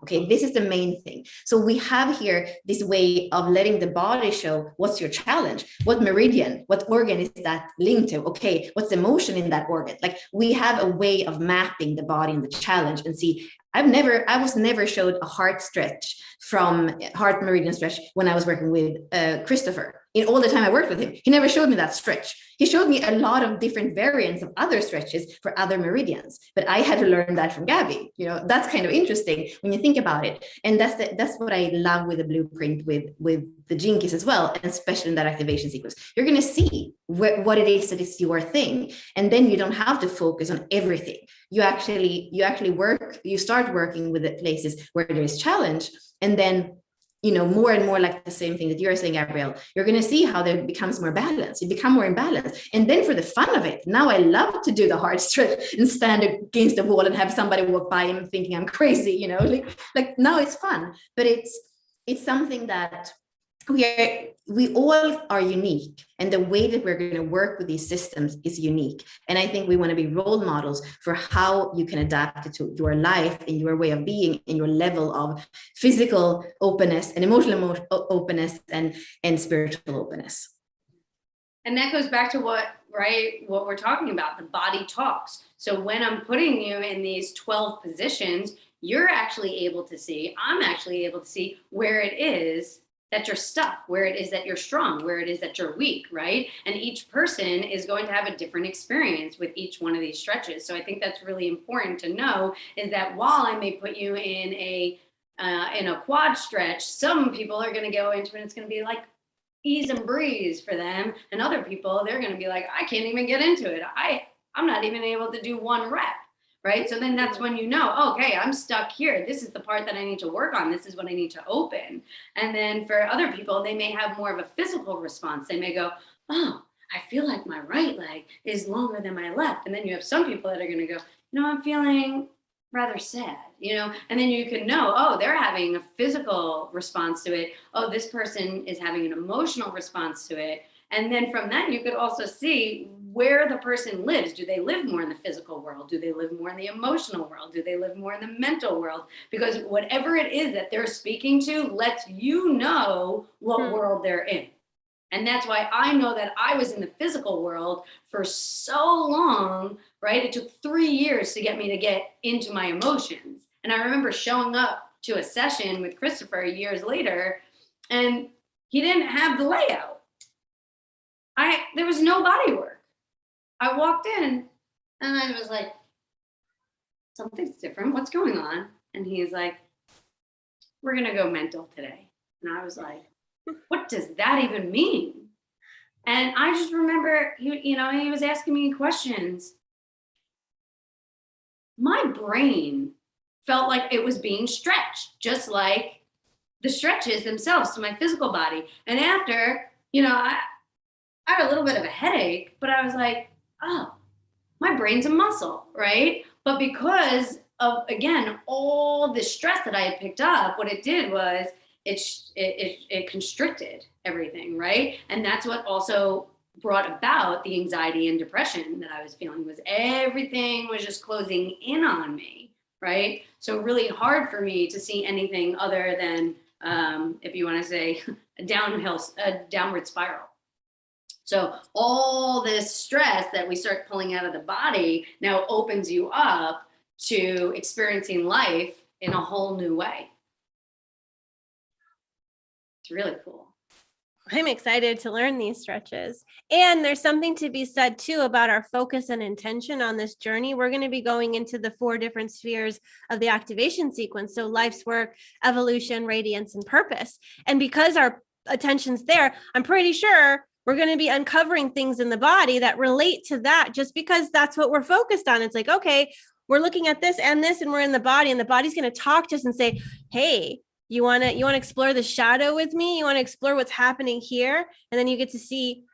Okay. This is the main thing. So we have here this way of letting the body show what's your challenge, what meridian, what organ is that linked to? Okay. What's the motion in that organ? Like we have a way of mapping the body and the challenge and see. I was never showed a heart meridian stretch when I was working with Christopher. In all the time I worked with him, he never showed me that stretch. He showed me a lot of different variants of other stretches for other meridians, but I had to learn that from Gabby. That's kind of interesting when you think about it. And that's what I love with the blueprint with the jinkies as well, and especially in that activation sequence. You're going to see what it is that is your thing. And then you don't have to focus on everything. You start working with the places where there is challenge, and then more and more like the same thing that you're saying, Gabrielle, you're going to see how there becomes more balance. You become more in balance. And then for the fun of it, now I love to do the hard stretch and stand against the wall and have somebody walk by and thinking I'm crazy, like now it's fun, but it's something that we all are unique, and the way that we're going to work with these systems is unique. And I think we want to be role models for how you can adapt it to your life and your way of being and your level of physical openness and emotional openness and spiritual openness. And that goes back to what we're talking about, the body talks. So when I'm putting you in these 12 positions, I'm actually able to see where it is that you're stuck, where it is that you're strong, where it is that you're weak, right? And each person is going to have a different experience with each one of these stretches. So I think that's really important to know, is that while I may put you in a quad stretch, some people are going to go into it and it's going to be like ease and breeze for them. And other people, they're going to be like, I can't even get into it. I'm not even able to do 1 rep. Right. So then that's when okay, I'm stuck here. This is the part that I need to work on. This is what I need to open. And then for other people, they may have more of a physical response. They may go, oh, I feel like my right leg is longer than my left. And then you have some people that are going to go, I'm feeling rather sad, and then you can know, oh, they're having a physical response to it. Oh, this person is having an emotional response to it. And then from that, you could also see where the person lives. Do they live more in the physical world? Do they live more in the emotional world? Do they live more in the mental world? Because whatever it is that they're speaking to lets you know what world they're in. And that's why I know that I was in the physical world for so long, right? It took 3 years to get me to get into my emotions. And I remember showing up to a session with Christopher years later, and he didn't have the layout. There was no body work. I walked in and I was like, something's different. What's going on? And he's like, we're going to go mental today. And I was like, what does that even mean? And I just remember, he was asking me questions. My brain felt like it was being stretched, just like the stretches themselves to my physical body. And after, I had a little bit of a headache, but I was like, oh, my brain's a muscle, right? But because of, again, all the stress that I had picked up, what it did was it constricted everything, right? And that's what also brought about the anxiety and depression that I was feeling, was everything was just closing in on me, right? So really hard for me to see anything other than, if you want to say, a downward spiral. So all this stress that we start pulling out of the body now opens you up to experiencing life in a whole new way. It's really cool. I'm excited to learn these stretches. And there's something to be said too about our focus and intention on this journey. We're going to be going into the 4 different spheres of the activation sequence. So life's work, evolution, radiance, and purpose. And because our attention's there, I'm pretty sure we're going to be uncovering things in the body that relate to that, just because that's what we're focused on. It's like, okay, we're looking at this, and we're in the body, and the body's going to talk to us and say, hey, you want to explore the shadow with me? You want to explore what's happening here? And then you get to see,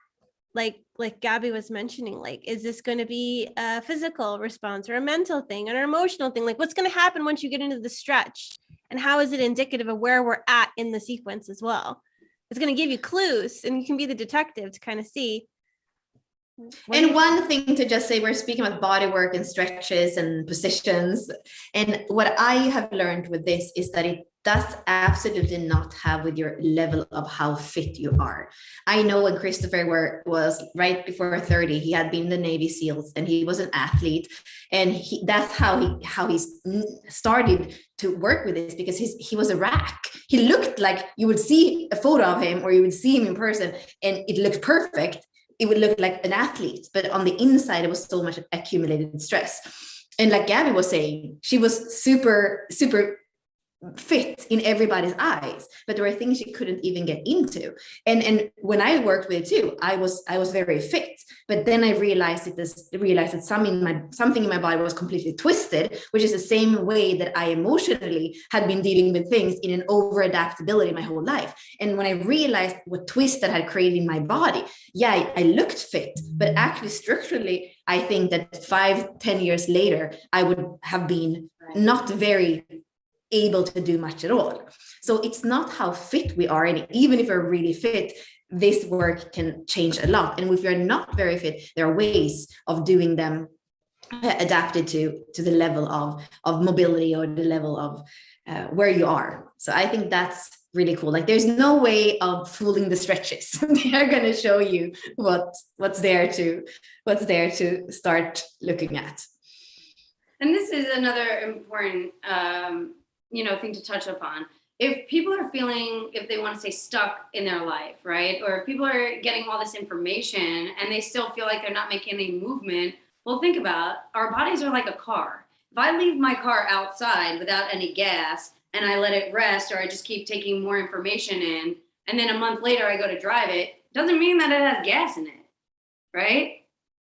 like Gabby was mentioning, like, is this going to be a physical response or a mental thing or an emotional thing? Like, what's going to happen once you get into the stretch? And how is it indicative of where we're at in the sequence as well? It's going to give you clues, and you can be the detective to kind of see. And one thing to just say, we're speaking about body work and stretches and positions. And what I have learned with this is that it does absolutely not have with your level of how fit you are. I know when Christopher was right before 30, he had been in the Navy SEALs and he was an athlete. And that's how he started to work with this, because he was a rack. He looked like, you would see a photo of him or you would see him in person and it looked perfect. It would look like an athlete, but on the inside, it was so much accumulated stress. And like Gabby was saying, she was super, super fit in everybody's eyes, but there were things she couldn't even get into. And when I worked with it too, I was very fit, but then I realized that something in my body was completely twisted, which is the same way that I emotionally had been dealing with things in an over adaptability my whole life. And when I realized what twist that had created in my body, yeah, I looked fit, but actually structurally, I think that 5-10 years later, I would have been not very able to do much at all. So it's not how fit we are, and even if we're really fit, this work can change a lot. And if you're not very fit, there are ways of doing them adapted to the level of mobility or the level of where you are. So I think that's really cool. Like, there's no way of fooling the stretches. They're going to show you what's there to start looking at. And this is another important thing to touch upon. If people are feeling, if they want to say stuck in their life, right? Or if people are getting all this information and they still feel like they're not making any movement, well, think about, our bodies are like a car. If I leave my car outside without any gas and I let it rest, or I just keep taking more information in, and then a month later I go to drive it, doesn't mean that it has gas in it, right?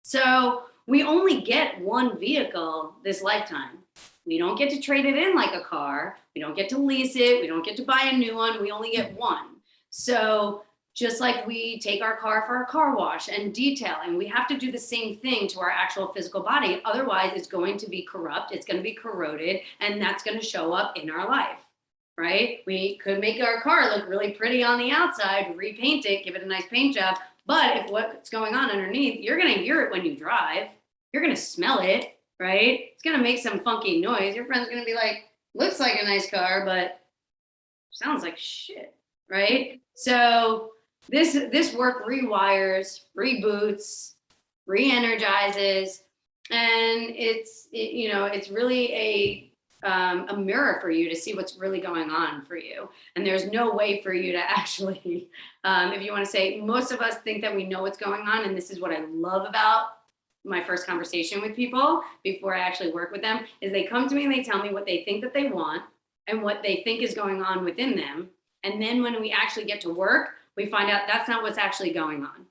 So we only get one vehicle this lifetime. We don't get to trade it in like a car. We don't get to lease it. We don't get to buy a new one. We only get one. So just like we take our car for a car wash and detailing, we have to do the same thing to our actual physical body. Otherwise, it's going to be corrupt. It's going to be corroded, and that's going to show up in our life, right? We could make our car look really pretty on the outside, repaint it, give it a nice paint job, But if what's going on underneath, you're going to hear it when you drive. You're going to smell it, right? It's going to make some funky noise. Your friend's going to be like, looks like a nice car, but sounds like shit, right? So this work rewires, reboots, re-energizes, and it's really a mirror for you to see what's really going on for you. And there's no way for you to actually, if you want to say, most of us think that we know what's going on. And this is what I love about my first conversation with people before I actually work with them, is they come to me and they tell me what they think that they want and what they think is going on within them. And then when we actually get to work, we find out that's not what's actually going on.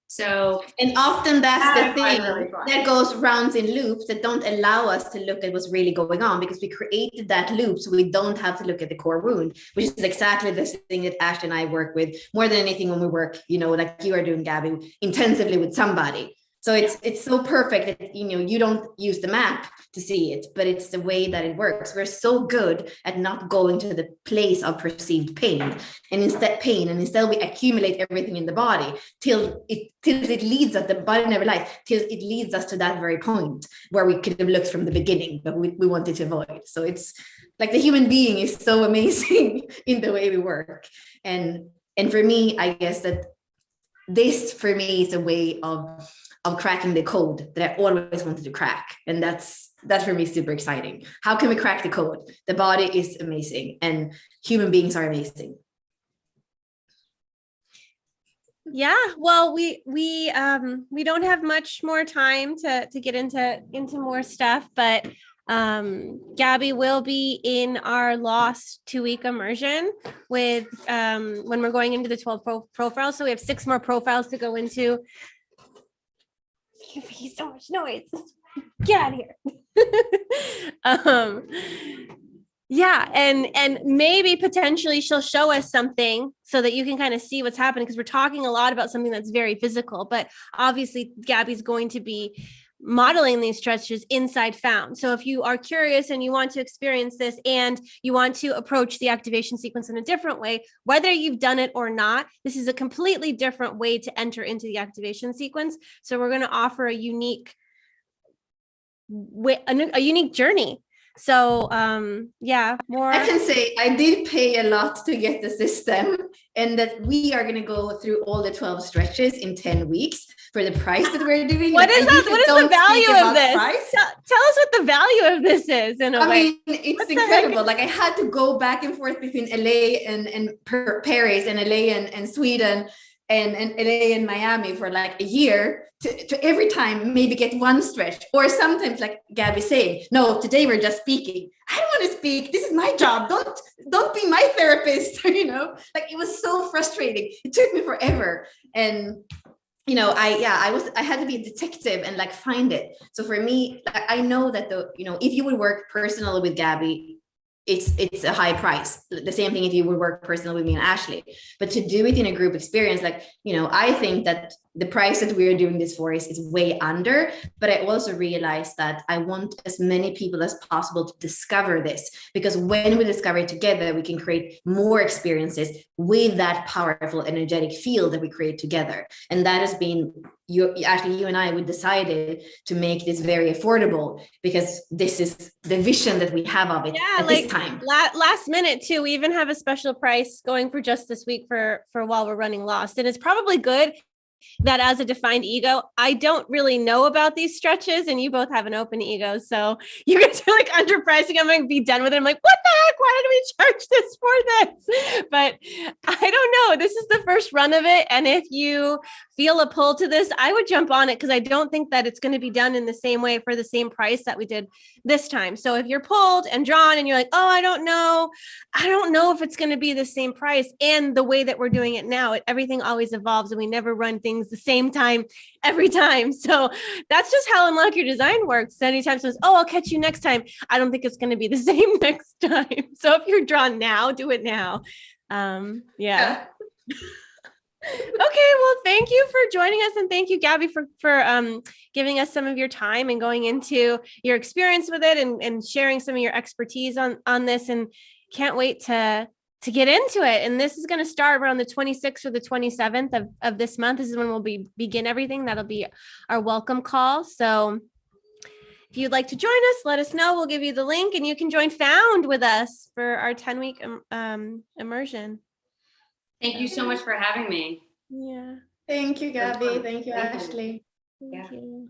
So, and often that's the thing that goes rounds in loops that don't allow us to look at what's really going on, because we created that loop so we don't have to look at the core wound, which is exactly the thing that Ashley and I work with more than anything when we work, like you are doing, Gabby, intensively with somebody. So it's so perfect that, you don't use the map to see it, but it's the way that it works. We're so good at not going to the place of perceived pain, and instead we accumulate everything in the body till it leads us, the body never lies, till it leads us to that very point where we could have looked from the beginning, but we wanted to avoid. So it's like the human being is so amazing in the way we work. And for me, I guess that this for me is a way of cracking the code that I always wanted to crack. And that's for me super exciting. How can we crack the code? The body is amazing and human beings are amazing. Yeah, well, we don't have much more time to get into more stuff, but Gabby will be in our Lost 2-week immersion with when we're going into the 12 profiles. So we have 6 more profiles to go into. You're making so much noise. Get out of here. Yeah, and maybe potentially she'll show us something so that you can kind of see what's happening, because we're talking a lot about something that's very physical, but obviously Gabby's going to be modeling these stretches inside Found. So if you are curious and you want to experience this and you want to approach the activation sequence in a different way, whether you've done it or not, this is a completely different way to enter into the activation sequence. So we're going to offer a unique journey. So more. I can say I did pay a lot to get the system, and that we are going to go through all the 12 stretches in 10 weeks for the price that we're doing. What is that? What is the value of this? Tell us what the value of this is in a way. I mean, it's incredible. Like I had to go back and forth between LA and Paris and LA and Sweden and LA and Miami for like a year to every time maybe get one stretch, or sometimes like Gabby saying, no, today we're just speaking. I don't want to speak. This is my job. Don't be my therapist. Like it was so frustrating. It took me forever. And I had to be a detective and like find it. So for me, I know that if you would work personally with Gabby, it's a high price. The same thing if you would work personally with me and Ashley, but to do it in a group experience, I think that the price that we are doing this for is way under, but I also realized that I want as many people as possible to discover this, because when we discover it together, we can create more experiences with that powerful energetic field that we create together. And that has been you and I, we decided to make this very affordable, because this is the vision that we have of it at this time. Last minute too, we even have a special price going for just this week for while we're running Lost. And it's probably good that as a defined ego, I don't really know about these stretches, and you both have an open ego. So you guys are like underpricing. I'm going to be done with it. I'm like, what the heck? Why did we charge this for this? But I don't know. This is the first run of it. And if you feel a pull to this, I would jump on it, because I don't think that it's going to be done in the same way for the same price that we did this time. So if you're pulled and drawn and you're like, oh, I don't know if it's going to be the same price. And the way that we're doing it now, everything always evolves, and we never run things the same time every time. So that's just how Unlock Your Design works. Anytime someone says, oh, I'll catch you next time, I don't think it's going to be the same next time. So if you're drawn now, do it now. Yeah. Okay, well, thank you for joining us, and thank you, Gabby, for giving us some of your time and going into your experience with it and sharing some of your expertise on this. And can't wait to get into it. And this is going to start around the 26th or the 27th of this month. This is when we'll begin everything. That'll be our welcome call. So if you'd like to join us, let us know. We'll give you the link and you can join Found with us for our 10-week immersion. Thank you so much for having me. Yeah. Thank you, Gabby. Thank you, Thank you. Ashley. Thank you.